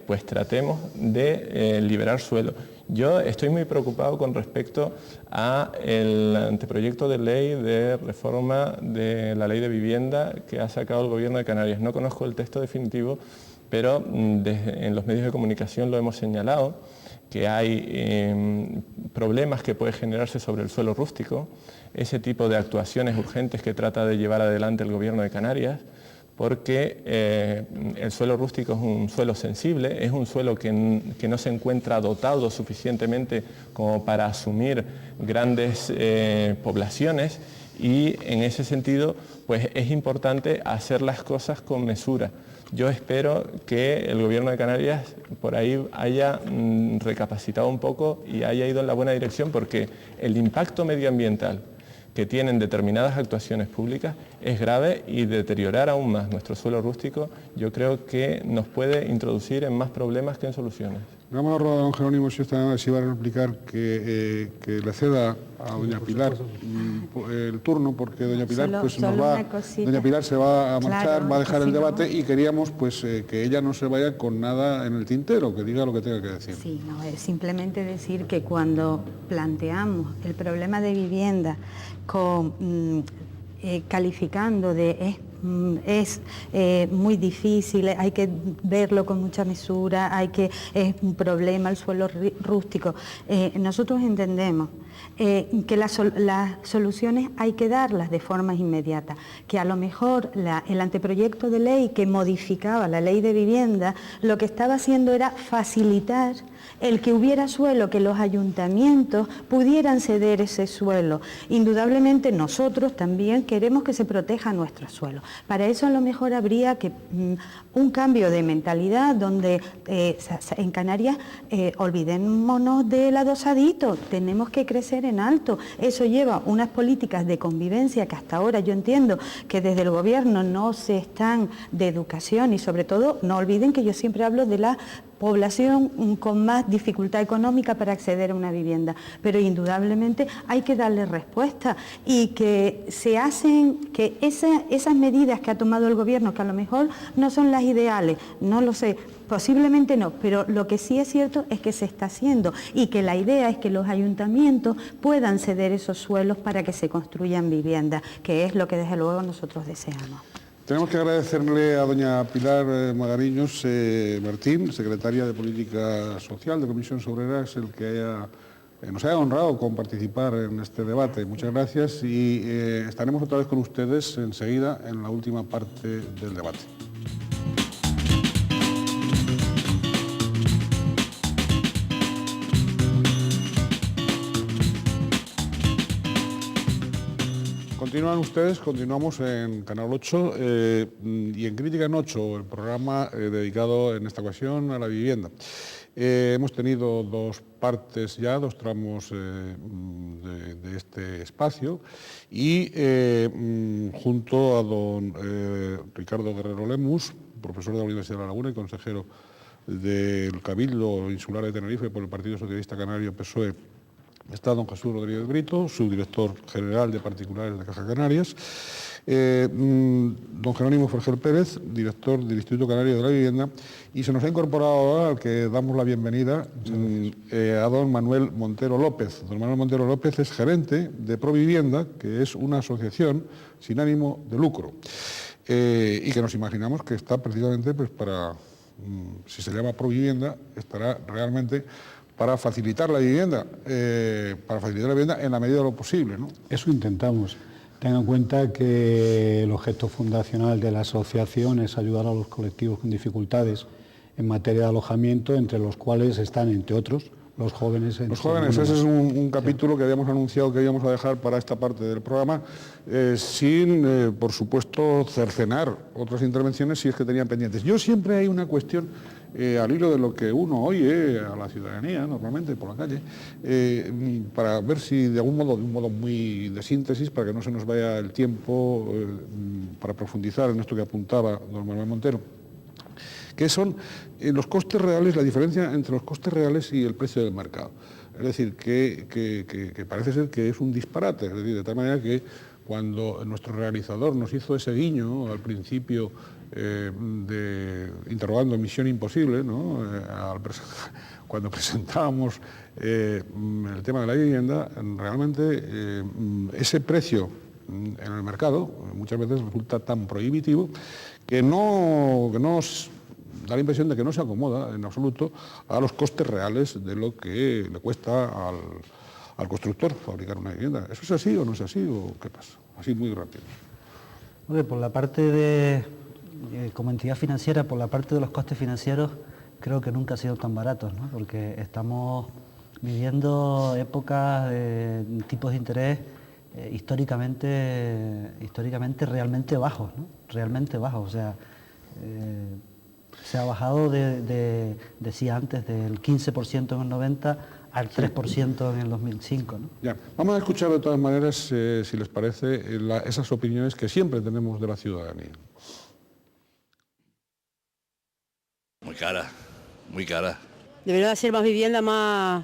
S3: pues tratemos de liberar suelo. Yo estoy muy preocupado con respecto al anteproyecto de ley de reforma de la ley de vivienda que ha sacado el Gobierno de Canarias. No conozco el texto definitivo, pero en los medios de comunicación lo hemos señalado, que hay problemas que puede generarse sobre el suelo rústico, ese tipo de actuaciones urgentes que trata de llevar adelante el Gobierno de Canarias, porque el suelo rústico es un suelo sensible, es un suelo que no se encuentra dotado suficientemente como para asumir grandes poblaciones, y en ese sentido pues es importante hacer las cosas con mesura. Yo espero que el Gobierno de Canarias por ahí haya recapacitado un poco y haya ido en la buena dirección, porque el impacto medioambiental que tienen determinadas actuaciones públicas es grave, y deteriorar aún más nuestro suelo rústico yo creo que nos puede introducir en más problemas que en soluciones.
S1: Vamos a rodar a don Jerónimo si va a replicar que le ceda a doña Pilar el turno, porque doña Pilar doña Pilar se va a marchar, claro, va a dejar el debate, y queríamos pues que ella no se vaya con nada en el tintero, que diga lo que tenga que decir.
S4: Sí, no, es simplemente decir que cuando planteamos el problema de vivienda calificando de es muy difícil, hay que verlo con mucha mesura, es un problema el suelo rústico. Nosotros entendemos que las soluciones hay que darlas de forma inmediata, que a lo mejor el anteproyecto de ley que modificaba la ley de vivienda lo que estaba haciendo era facilitar el que hubiera suelo, que los ayuntamientos pudieran ceder ese suelo. Indudablemente nosotros también queremos que se proteja nuestro suelo. Para eso a lo mejor habría que un cambio de mentalidad donde en Canarias olvidémonos del adosadito, tenemos que crecer en alto. Eso lleva unas políticas de convivencia que hasta ahora yo entiendo que desde el gobierno no se están, de educación, y sobre todo no olviden que yo siempre hablo de la población con más dificultad económica para acceder a una vivienda, pero indudablemente hay que darle respuesta, y que se hacen, que esas medidas que ha tomado el gobierno, que a lo mejor no son las ideales, no lo sé, posiblemente no, pero lo que sí es cierto es que se está haciendo, y que la idea es que los ayuntamientos puedan ceder esos suelos para que se construyan viviendas, que es lo que desde luego nosotros deseamos.
S1: Tenemos que agradecerle a doña Pilar Magariños Martín, secretaria de Política Social de Comisiones Obreras, el que haya nos haya honrado con participar en este debate. Muchas gracias y estaremos otra vez con ustedes enseguida en la última parte del debate. Continúan ustedes, continuamos en Canal 8 y en Crítica en 8, el programa dedicado en esta ocasión a la vivienda. Hemos tenido dos partes ya, dos tramos de este espacio y junto a don Ricardo Guerrero Lemus, profesor de la Universidad de La Laguna y consejero del Cabildo Insular de Tenerife por el Partido Socialista Canario PSOE, está don Jesús Rodríguez Brito, subdirector general de particulares de Caja Canarias, don Jerónimo Fergel Pérez, director del Instituto Canario de la Vivienda, y se nos ha incorporado ahora, al que damos la bienvenida, a don Manuel Montero López. Don Manuel Montero López es gerente de Provivienda, que es una asociación sin ánimo de lucro, y que nos imaginamos que está precisamente pues, para, si se llama Provivienda, estará realmente para facilitar la vivienda, en la medida de lo posible, ¿no?
S9: Eso intentamos. Tenga en cuenta que el objeto fundacional de la asociación es ayudar a los colectivos con dificultades en materia de alojamiento, entre los cuales están, entre otros, los jóvenes.
S1: Los jóvenes, ese es un capítulo que habíamos anunciado que íbamos a dejar para esta parte del programa, sin, por supuesto, cercenar otras intervenciones si es que tenían pendientes. Yo siempre hay una cuestión, al hilo de lo que uno oye a la ciudadanía, normalmente por la calle, para ver si de un modo muy de síntesis, para que no se nos vaya el tiempo para profundizar en esto que apuntaba don Manuel Montero, que son los costes reales, la diferencia entre los costes reales y el precio del mercado. Es decir, que parece ser que es un disparate, es decir, de tal manera que cuando nuestro realizador nos hizo ese guiño al principio, interrogando Misión Imposible, ¿no? Cuando presentábamos el tema de la vivienda, realmente ese precio en el mercado muchas veces resulta tan prohibitivo que nos da la impresión de que no se acomoda en absoluto a los costes reales de lo que le cuesta al constructor fabricar una vivienda. ¿Eso es así o no es así o qué pasa? Así muy rápido.
S6: Por la parte de, como entidad financiera, por la parte de los costes financieros, creo que nunca ha sido tan baratos, ¿no? Porque estamos viviendo épocas de tipos de interés históricamente realmente bajos, ¿no? Realmente bajos, o sea, se ha bajado decía antes, del 15% en el 90 al 3% en el 2005, ¿no?
S1: Ya. Vamos a escuchar de todas maneras, si les parece, esas opiniones que siempre tenemos de la ciudadanía.
S10: Muy cara, muy cara.
S11: Debería ser más vivienda más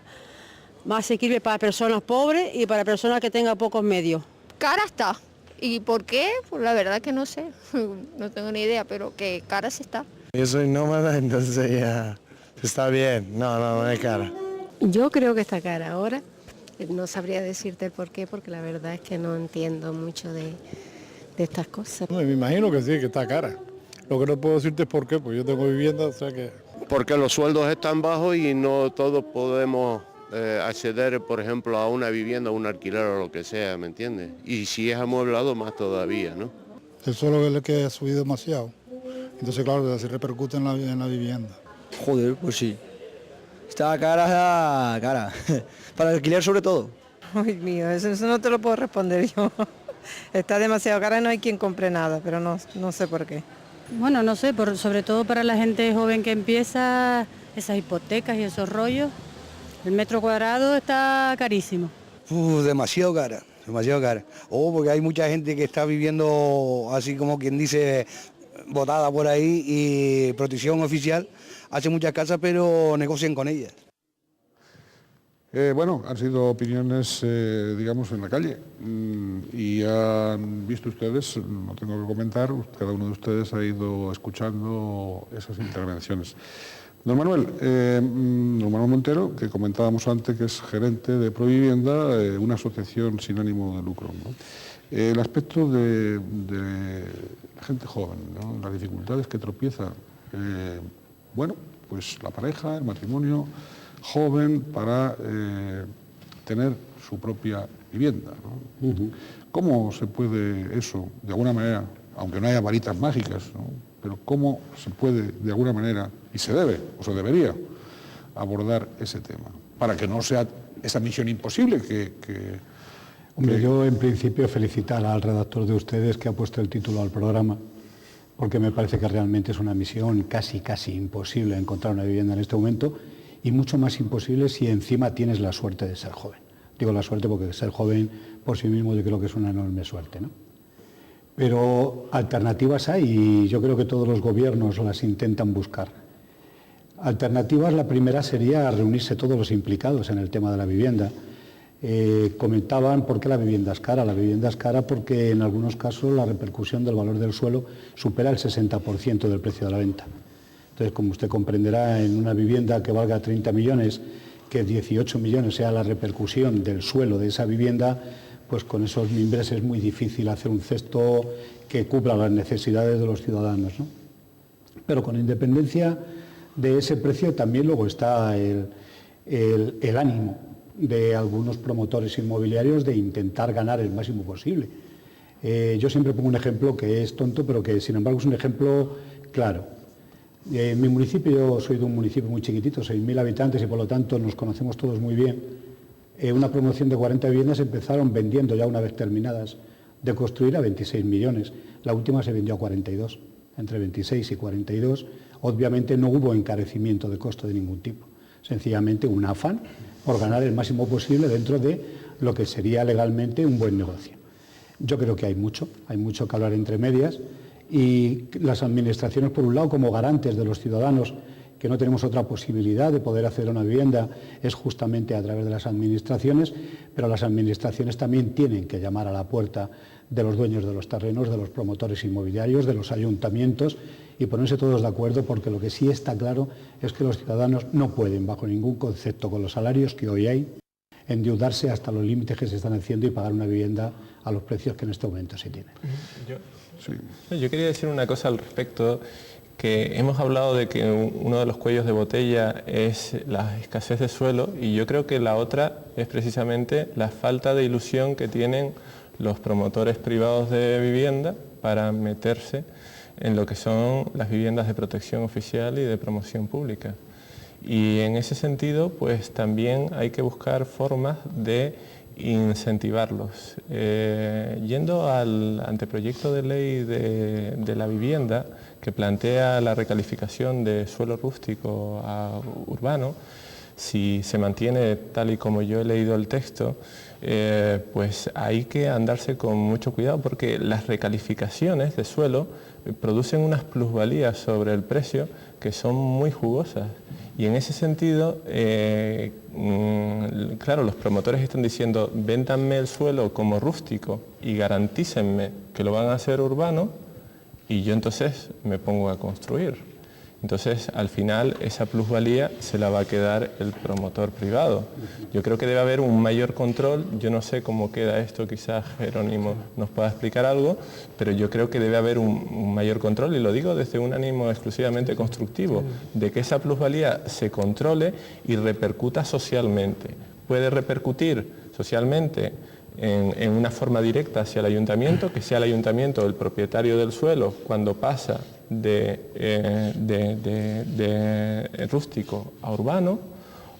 S11: asequible para personas pobres y para personas que tengan pocos medios.
S12: Cara está. ¿Y por qué? Pues la verdad que no sé, no tengo ni idea, pero que cara sí está.
S13: Yo soy nómada, entonces ya está bien. No es cara.
S14: Yo creo que está cara ahora. No sabría decirte el por qué, porque la verdad es que no entiendo mucho de estas cosas.
S15: No, me imagino que sí, que está cara. Lo que no puedo decirte es por qué, porque yo tengo vivienda, o sea que...
S16: Porque los sueldos están bajos y no todos podemos acceder, por ejemplo, a una vivienda, a un alquiler o lo que sea, ¿me entiendes? Y si es amueblado, más todavía, ¿no?
S15: El suelo es el que ha subido demasiado. Entonces, claro, se repercute en la vivienda.
S17: Joder, pues sí. Está cara. Para alquiler sobre todo.
S11: Ay, mío, eso no te lo puedo responder yo. Está demasiado cara y no hay quien compre nada, pero no sé por qué.
S18: Bueno, no sé, sobre todo para la gente joven que empieza, esas hipotecas y esos rollos, el metro cuadrado está carísimo.
S17: Demasiado cara. Porque hay mucha gente que está viviendo, así como quien dice, botada por ahí, y Protección Oficial hace muchas casas, pero negocian con ellas.
S1: Bueno, han sido opiniones, digamos, en la calle, y han visto ustedes, no tengo que comentar, cada uno de ustedes ha ido escuchando esas intervenciones. Don Manuel Montero, que comentábamos antes, que es gerente de Provivienda, una asociación sin ánimo de lucro, ¿no? El aspecto de la gente joven, ¿no? Las dificultades que tropieza, bueno, pues la pareja, el matrimonio joven, para tener su propia vivienda, ¿no? ¿Cómo se puede eso, de alguna manera, aunque no haya varitas mágicas, ¿no? Pero cómo se puede, de alguna manera, y se debe, o se debería, abordar ese tema, para que no sea esa misión imposible
S9: Hombre, yo en principio felicitar al redactor de ustedes que ha puesto el título al programa, porque me parece que realmente es una misión casi imposible encontrar una vivienda en este momento, y mucho más imposible si encima tienes la suerte de ser joven. Digo la suerte porque ser joven por sí mismo yo creo que es una enorme suerte, ¿no? Pero alternativas hay y yo creo que todos los gobiernos las intentan buscar. Alternativas, la primera sería reunirse todos los implicados en el tema de la vivienda. Comentaban por qué la vivienda es cara. La vivienda es cara porque en algunos casos la repercusión del valor del suelo supera el 60% del precio de la venta. Entonces, como usted comprenderá, en una vivienda que valga 30 millones, que 18 millones sea la repercusión del suelo de esa vivienda, pues con esos mimbres es muy difícil hacer un cesto que cubra las necesidades de los ciudadanos, ¿no? Pero con independencia de ese precio también luego está el ánimo de algunos promotores inmobiliarios de intentar ganar el máximo posible. Yo siempre pongo un ejemplo que es tonto, pero que sin embargo es un ejemplo claro. En mi municipio, yo soy de un municipio muy chiquitito, 6.000 habitantes, y por lo tanto nos conocemos todos muy bien. Una promoción de 40 viviendas empezaron vendiendo ya una vez terminadas de construir a 26 millones. La última se vendió a 42, entre 26 y 42. Obviamente no hubo encarecimiento de costo de ningún tipo, sencillamente un afán por ganar el máximo posible dentro de lo que sería legalmente un buen negocio. Yo creo que hay mucho que hablar entre medias, y las administraciones, por un lado, como garantes de los ciudadanos, que no tenemos otra posibilidad de poder hacer una vivienda, es justamente a través de las administraciones, pero las administraciones también tienen que llamar a la puerta de los dueños de los terrenos, de los promotores inmobiliarios, de los ayuntamientos, y ponerse todos de acuerdo, porque lo que sí está claro es que los ciudadanos no pueden, bajo ningún concepto, con los salarios que hoy hay, endeudarse hasta los límites que se están haciendo y pagar una vivienda a los precios que en este momento se tienen.
S3: Yo quería decir una cosa al respecto, que hemos hablado de que uno de los cuellos de botella es la escasez de suelo, y yo creo que la otra es precisamente la falta de ilusión que tienen los promotores privados de vivienda para meterse en lo que son las viviendas de protección oficial y de promoción pública. Y en ese sentido, pues también hay que buscar formas de incentivarlos. Yendo al anteproyecto de ley de la vivienda, que plantea la recalificación de suelo rústico a urbano, si se mantiene tal y como yo he leído el texto, pues hay que andarse con mucho cuidado, porque las recalificaciones de suelo producen unas plusvalías sobre el precio que son muy jugosas. Y en ese sentido, claro, los promotores están diciendo: véndanme el suelo como rústico y garantícenme que lo van a hacer urbano, y yo entonces me pongo a construir. Entonces, al final, esa plusvalía se la va a quedar el promotor privado. Yo creo que debe haber un mayor control. Yo no sé cómo queda esto, quizás Jerónimo nos pueda explicar algo, pero yo creo que debe haber un mayor control, y lo digo desde un ánimo exclusivamente constructivo, de que esa plusvalía se controle y repercuta socialmente. Puede repercutir socialmente en una forma directa hacia el ayuntamiento, que sea el ayuntamiento el propietario del suelo cuando pasa de rústico a urbano,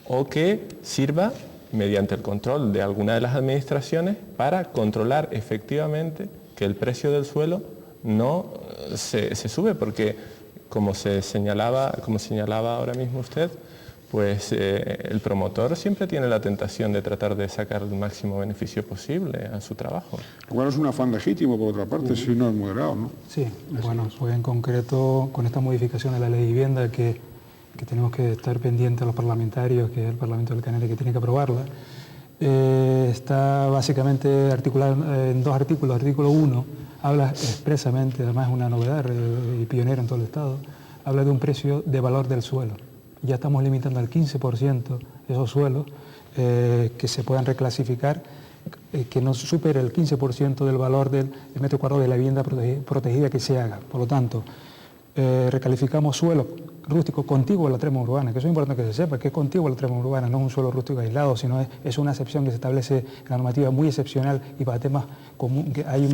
S3: o que sirva mediante el control de alguna de las administraciones para controlar efectivamente que el precio del suelo no se sube, porque como señalaba ahora mismo usted, pues el promotor siempre tiene la tentación de tratar de sacar el máximo beneficio posible a su trabajo.
S1: Igual es un afán legítimo, por otra parte, si no es moderado, ¿no?
S2: Sí, bueno, pues en concreto con esta modificación de la ley de vivienda que tenemos que estar pendientes los parlamentarios, que es el Parlamento del Canarias que tiene que aprobarla, está básicamente articulada en dos artículos. Artículo 1 habla expresamente, además es una novedad y pionera en todo el Estado, habla de un precio de valor del suelo. Ya estamos limitando al 15% esos suelos que se puedan reclasificar, que no supere el 15% del valor del metro cuadrado de la vivienda protegida que se haga. Por lo tanto, recalificamos suelo rústico contiguo a la trama urbana, que eso es importante que se sepa, que es contiguo a la trama urbana, no es un suelo rústico aislado, sino es una excepción que se establece en la normativa muy excepcional y para temas comunes, que hay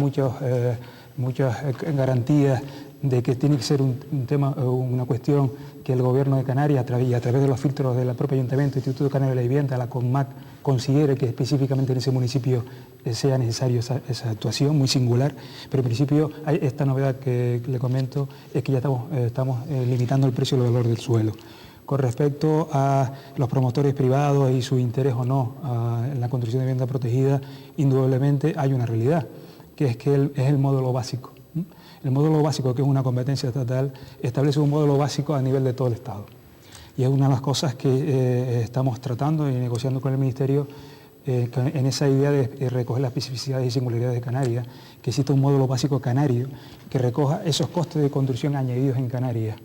S2: muchas garantías de que tiene que ser un tema, una cuestión que el Gobierno de Canarias, a través de los filtros del propio Ayuntamiento, Instituto Canario de la Vivienda, la CONMAC, considere que específicamente en ese municipio sea necesario esa actuación muy singular, pero en principio esta novedad que le comento es que ya estamos limitando el precio del valor del suelo. Con respecto a los promotores privados y su interés o no en la construcción de vivienda protegida, indudablemente hay una realidad, que es que es el módulo básico. El módulo básico, que es una competencia estatal, establece un módulo básico a nivel de todo el Estado. Y es una de las cosas que estamos tratando y negociando con el Ministerio, en esa idea de recoger las especificidades y singularidades de Canarias, que exista un módulo básico canario que recoja esos costes de construcción añadidos en Canarias,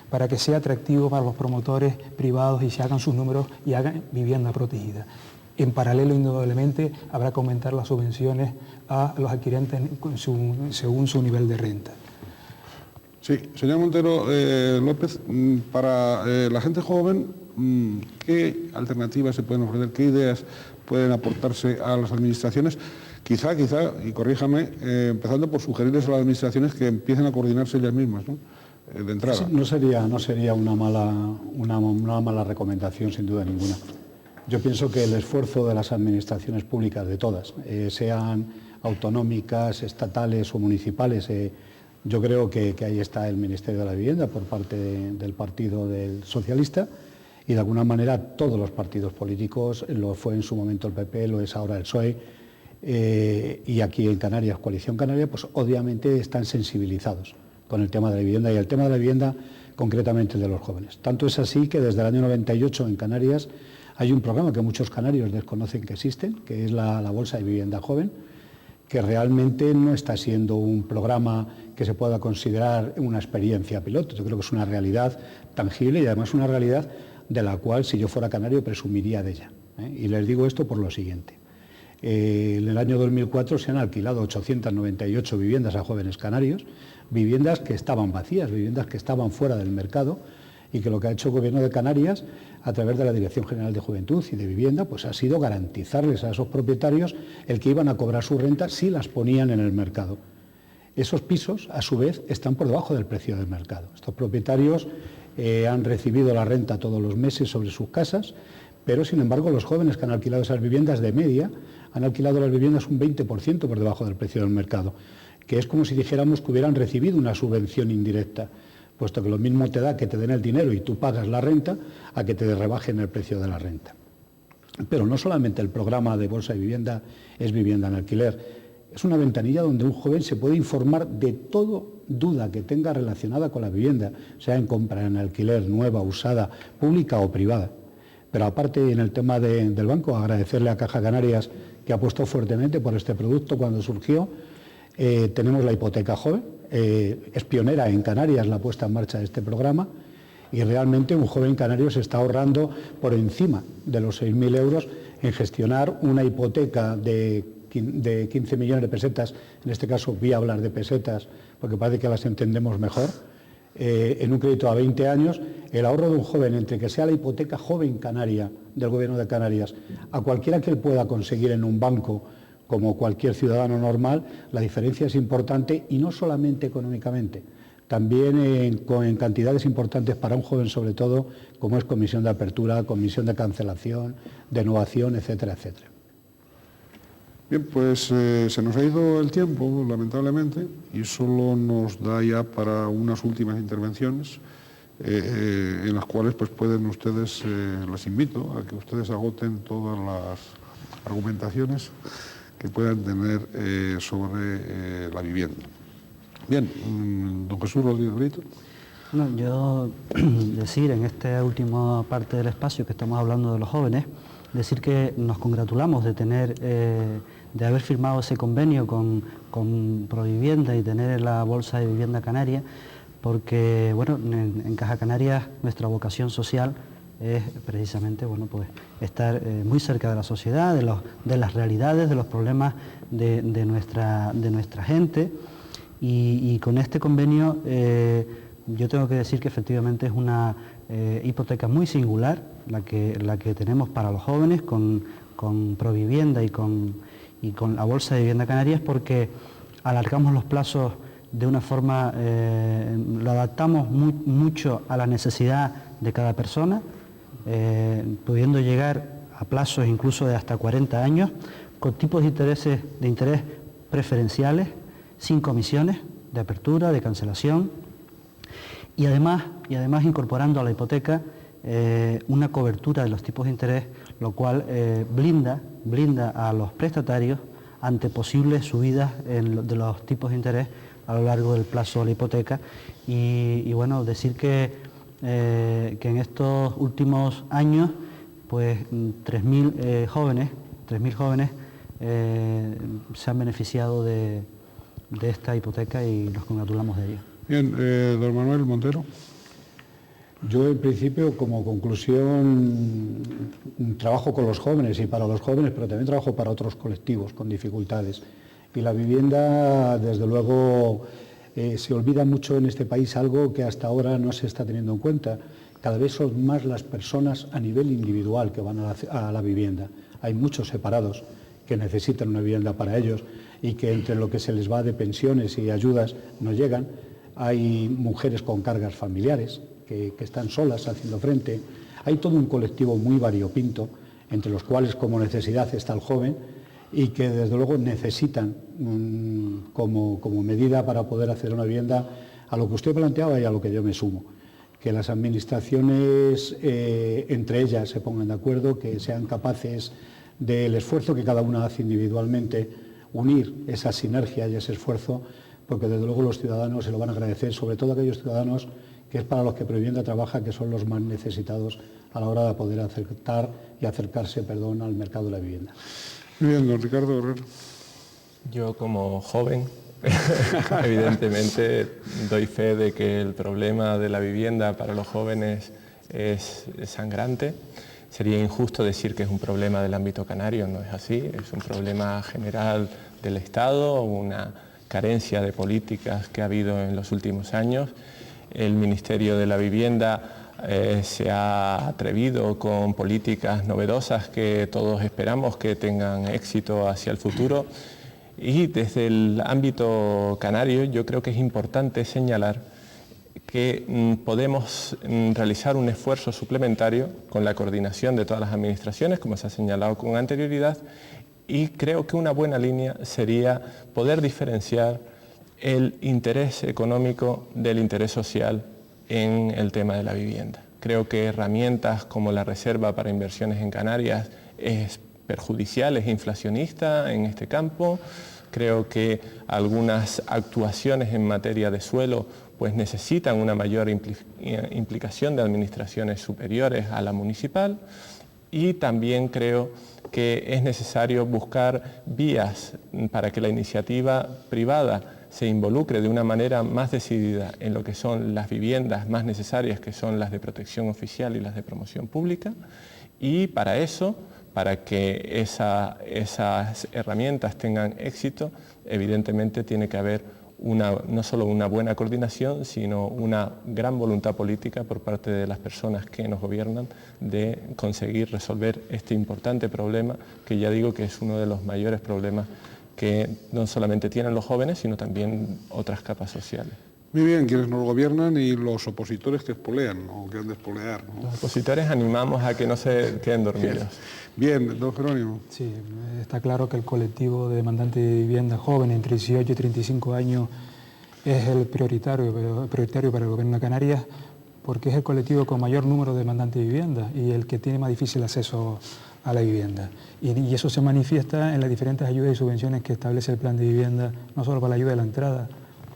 S2: para que sea atractivo para los promotores privados y se hagan sus números y hagan vivienda protegida. En paralelo, indudablemente, habrá que aumentar las subvenciones a los adquirentes según su nivel de renta.
S1: Sí, señor Montero López, para la gente joven, ¿qué alternativas se pueden ofrecer? ¿Qué ideas pueden aportarse a las administraciones? Quizá, y corríjame, empezando por sugerirles a las administraciones que empiecen a coordinarse ellas mismas, ¿no? De entrada.
S9: No sería una mala recomendación, sin duda ninguna. Yo pienso que el esfuerzo de las administraciones públicas, de todas, sean autonómicas, estatales o municipales, yo creo que ahí está el Ministerio de la Vivienda por parte del Partido del Socialista y de alguna manera todos los partidos políticos, lo fue en su momento el PP, lo es ahora el PSOE, y aquí en Canarias, Coalición Canaria, pues obviamente están sensibilizados con el tema de la vivienda y el tema de la vivienda concretamente el de los jóvenes. Tanto es así que desde el año 98 en Canarias hay un programa que muchos canarios desconocen que existe, que es la Bolsa de Vivienda Joven, que realmente no está siendo un programa que se pueda considerar una experiencia piloto. Yo creo que es una realidad tangible y además una realidad de la cual, si yo fuera canario, presumiría de ella. Y les digo esto por lo siguiente. En el año 2004 se han alquilado 898 viviendas a jóvenes canarios, viviendas que estaban vacías, viviendas que estaban fuera del mercado, y que lo que ha hecho el Gobierno de Canarias, a través de la Dirección General de Juventud y de Vivienda, pues ha sido garantizarles a esos propietarios el que iban a cobrar su renta si las ponían en el mercado. Esos pisos, a su vez, están por debajo del precio del mercado. Estos propietarios han recibido la renta todos los meses sobre sus casas, pero sin embargo los jóvenes que han alquilado esas viviendas de media han alquilado las viviendas un 20% por debajo del precio del mercado, que es como si dijéramos que hubieran recibido una subvención indirecta, puesto que lo mismo te da que te den el dinero y tú pagas la renta a que te rebajen el precio de la renta. Pero no solamente el programa de Bolsa de Vivienda es vivienda en alquiler, es una ventanilla donde un joven se puede informar de toda duda que tenga relacionada con la vivienda, sea en compra, en alquiler, nueva, usada, pública o privada. Pero aparte, en el tema del banco, agradecerle a Caja Canarias que apostó fuertemente por este producto cuando surgió. Tenemos la hipoteca joven, es pionera en Canarias la puesta en marcha de este programa y realmente un joven canario se está ahorrando por encima de los 6.000 euros en gestionar una hipoteca de 15 millones de pesetas, en este caso voy a hablar de pesetas porque parece que las entendemos mejor, en un crédito a 20 años, el ahorro de un joven entre que sea la hipoteca joven canaria del Gobierno de Canarias a cualquiera que él pueda conseguir en un banco como cualquier ciudadano normal, la diferencia es importante y no solamente económicamente, también en cantidades importantes para un joven sobre todo, como es comisión de apertura, comisión de cancelación, de innovación, etcétera, etcétera.
S1: Bien, pues se nos ha ido el tiempo, lamentablemente, y solo nos da ya para unas últimas intervenciones, en las cuales pues pueden ustedes, les invito a que ustedes agoten todas las argumentaciones que puedan tener sobre la vivienda. Bien, don Jesús Rodríguez Brito.
S6: Bueno, yo decir en esta última parte del espacio que estamos hablando de los jóvenes, decir que nos congratulamos de tener, de haber firmado ese convenio con Provivienda y tener la Bolsa de Vivienda Canaria, porque bueno, en Caja Canarias nuestra vocación social es precisamente bueno, pues, estar muy cerca de la sociedad, de las realidades, de los problemas de nuestra gente y con este convenio yo tengo que decir que efectivamente es una hipoteca muy singular la que tenemos para los jóvenes con Provivienda y con la Bolsa de Vivienda Canarias, porque alargamos los plazos de una forma, lo adaptamos mucho a la necesidad de cada persona, pudiendo llegar a plazos incluso de hasta 40 años, con tipos de interés preferenciales, sin comisiones de apertura, de cancelación, y además incorporando a la hipoteca una cobertura de los tipos de interés, lo cual blinda a los prestatarios ante posibles subidas de los tipos de interés a lo largo del plazo de la hipoteca. Y bueno, decir que en estos últimos años, pues 3.000 jóvenes se han beneficiado de esta hipoteca y nos congratulamos de ello.
S1: Bien, don Manuel Montero.
S9: Yo, en principio, como conclusión, trabajo con los jóvenes y para los jóvenes, pero también trabajo para otros colectivos con dificultades. Y la vivienda, desde luego, se olvida mucho en este país algo que hasta ahora no se está teniendo en cuenta. Cada vez son más las personas a nivel individual que van a la vivienda. Hay muchos separados que necesitan una vivienda para ellos y que entre lo que se les va de pensiones y ayudas no llegan. Hay mujeres con cargas familiares que están solas haciendo frente. Hay todo un colectivo muy variopinto, entre los cuales como necesidad está el joven y que desde luego necesitan como medida para poder hacer una vivienda, a lo que usted planteaba y a lo que yo me sumo, que las administraciones entre ellas se pongan de acuerdo, que sean capaces del esfuerzo que cada una hace individualmente, unir esa sinergia y ese esfuerzo, porque desde luego los ciudadanos se lo van a agradecer, sobre todo aquellos ciudadanos que es para los que Provivienda trabaja, que son los más necesitados a la hora de poder acercarse al mercado de la vivienda.
S1: Muy bien, don Ricardo Guerrero.
S3: Yo como joven, evidentemente doy fe de que el problema de la vivienda para los jóvenes es sangrante. Sería injusto decir que es un problema del ámbito canario, no es así, es un problema general del Estado, una carencia de políticas que ha habido en los últimos años. El Ministerio de la Vivienda se ha atrevido con políticas novedosas que todos esperamos que tengan éxito hacia el futuro. Y desde el ámbito canario yo creo que es importante señalar que podemos realizar un esfuerzo suplementario con la coordinación de todas las administraciones, como se ha señalado con anterioridad, y creo que una buena línea sería poder diferenciar el interés económico del interés social en el tema de la vivienda. Creo que herramientas como la Reserva para Inversiones en Canarias es perjudicial, es inflacionista en este campo. Creo que algunas actuaciones en materia de suelo pues necesitan una mayor implicación de administraciones superiores a la municipal, y también creo que es necesario buscar vías para que la iniciativa privada se involucre de una manera más decidida en lo que son las viviendas más necesarias, que son las de protección oficial y las de promoción pública, y para eso, para que esas herramientas tengan éxito, evidentemente tiene que haber no solo una buena coordinación, sino una gran voluntad política por parte de las personas que nos gobiernan de conseguir resolver este importante problema, que ya digo que es uno de los mayores problemas que no solamente tienen los jóvenes, sino también otras capas sociales.
S1: Muy bien, quienes nos gobiernan y los opositores que espolean o que han de espolear, ¿no?
S3: Los opositores animamos a que no se queden dormidos.
S1: Bien, don Jerónimo.
S2: Sí, está claro que el colectivo de demandantes de vivienda jóvenes entre 18 y 35 años es el prioritario para el Gobierno de Canarias, porque es el colectivo con mayor número de demandantes de vivienda y el que tiene más difícil acceso a la vivienda. Y eso se manifiesta en las diferentes ayudas y subvenciones que establece el plan de vivienda, no solo para la ayuda de la entrada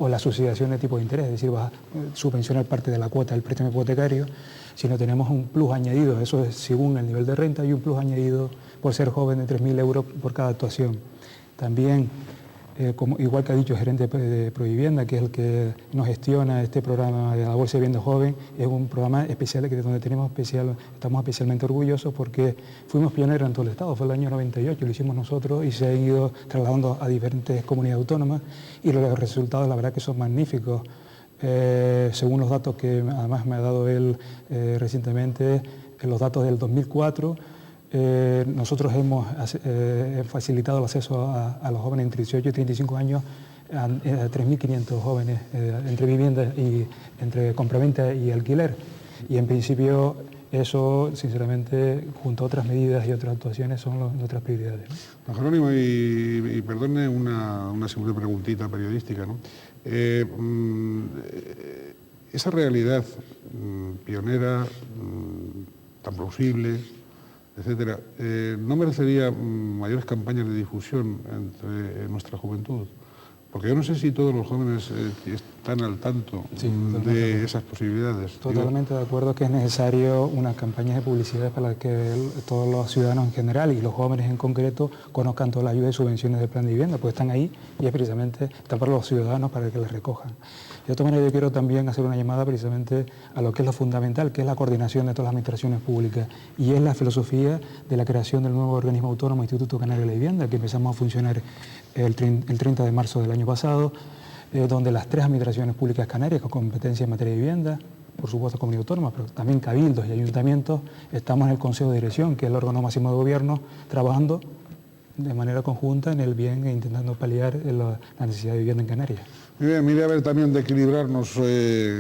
S2: o la subsidiación de tipo de interés, es decir, va a subvencionar parte de la cuota del préstamo hipotecario, sino tenemos un plus añadido, eso es según el nivel de renta, y un plus añadido por ser joven de 3.000 euros por cada actuación. También, igual que ha dicho el gerente de Provivienda, que es el que nos gestiona este programa de la Bolsa de Vivienda Joven, es un programa especial que donde estamos especialmente orgullosos porque fuimos pioneros en todo el Estado, fue el año 98, lo hicimos nosotros y se ha ido trasladando a diferentes comunidades autónomas y los resultados la verdad que son magníficos. según los datos que además me ha dado él recientemente, los datos del 2004, nosotros hemos facilitado el acceso a los jóvenes entre 18 y 35 años a 3.500 jóvenes entre viviendas y entre compraventa y alquiler. Y en principio eso, sinceramente, junto a otras medidas y otras actuaciones, son nuestras prioridades, ¿no?
S1: Don Jerónimo, y perdone una simple preguntita periodística, ¿no? Esa realidad pionera, tan plausible, etcétera, ¿no merecería mayores campañas de difusión entre nuestra juventud? Porque yo no sé si todos los jóvenes están al tanto de esas posibilidades.
S2: Totalmente de acuerdo que es necesario una campaña de publicidad para que todos los ciudadanos en general y los jóvenes en concreto conozcan toda la ayuda y subvenciones del plan de vivienda, porque están ahí y es precisamente están para los ciudadanos para que las recojan. De otra manera, yo quiero también hacer una llamada precisamente a lo que es lo fundamental, que es la coordinación de todas las administraciones públicas, y es la filosofía de la creación del nuevo organismo autónomo Instituto Canario de la Vivienda, que empezamos a funcionar el 30 de marzo del año pasado, donde las 3 administraciones públicas canarias con competencia en materia de vivienda, por supuesto comunidad autónoma, pero también cabildos y ayuntamientos, estamos en el Consejo de Dirección, que es el órgano máximo de gobierno, trabajando de manera conjunta en el bien e intentando paliar la necesidad de vivienda en Canarias.
S1: Mire a ver también de equilibrarnos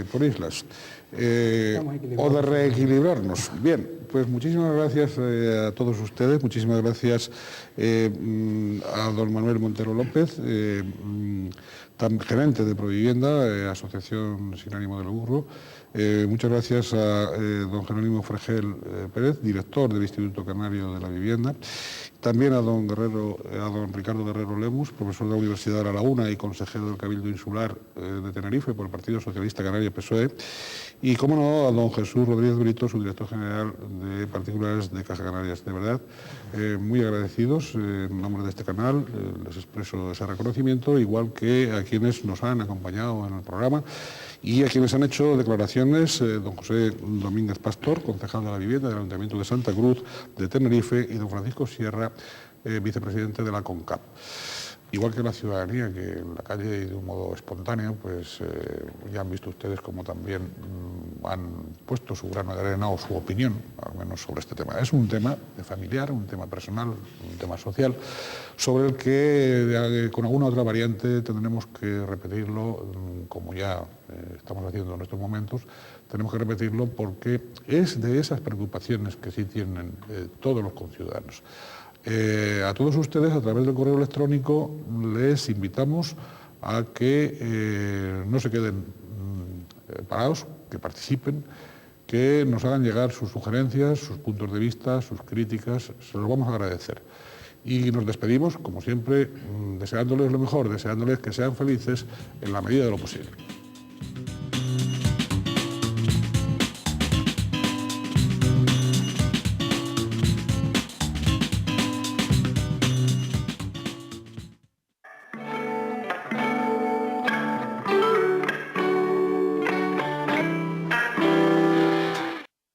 S1: por islas, o de reequilibrarnos. Bien, pues muchísimas gracias a todos ustedes, muchísimas gracias a don Manuel Montero López, gerente de Provivienda, asociación sin ánimo de lucro. Muchas gracias a don Jerónimo Fregel Pérez, director del Instituto Canario de la Vivienda. También a don Ricardo Guerrero Lemus, profesor de la Universidad de La Laguna y consejero del Cabildo Insular de Tenerife por el Partido Socialista Canario PSOE. Y, cómo no, a don Jesús Rodríguez Brito, su director general de particulares de Caja Canarias. De verdad, muy agradecidos en nombre de este canal, les expreso ese reconocimiento, igual que a quienes nos han acompañado en el programa y a quienes han hecho declaraciones, don José Domínguez Pastor, concejal de la Vivienda del Ayuntamiento de Santa Cruz de Tenerife, y don Francisco Sierra, vicepresidente de la CONCAP. Igual que la ciudadanía, que en la calle y de un modo espontáneo, pues ya han visto ustedes cómo también han puesto su grano de arena o su opinión, al menos sobre este tema. Es un tema familiar, un tema personal, un tema social, sobre el que con alguna otra variante tendremos que repetirlo, como ya estamos haciendo en estos momentos, tenemos que repetirlo porque es de esas preocupaciones que sí tienen todos los conciudadanos. A todos ustedes, a través del correo electrónico, les invitamos a que no se queden parados, que participen, que nos hagan llegar sus sugerencias, sus puntos de vista, sus críticas, se los vamos a agradecer. Y nos despedimos, como siempre, deseándoles lo mejor, deseándoles que sean felices en la medida de lo posible.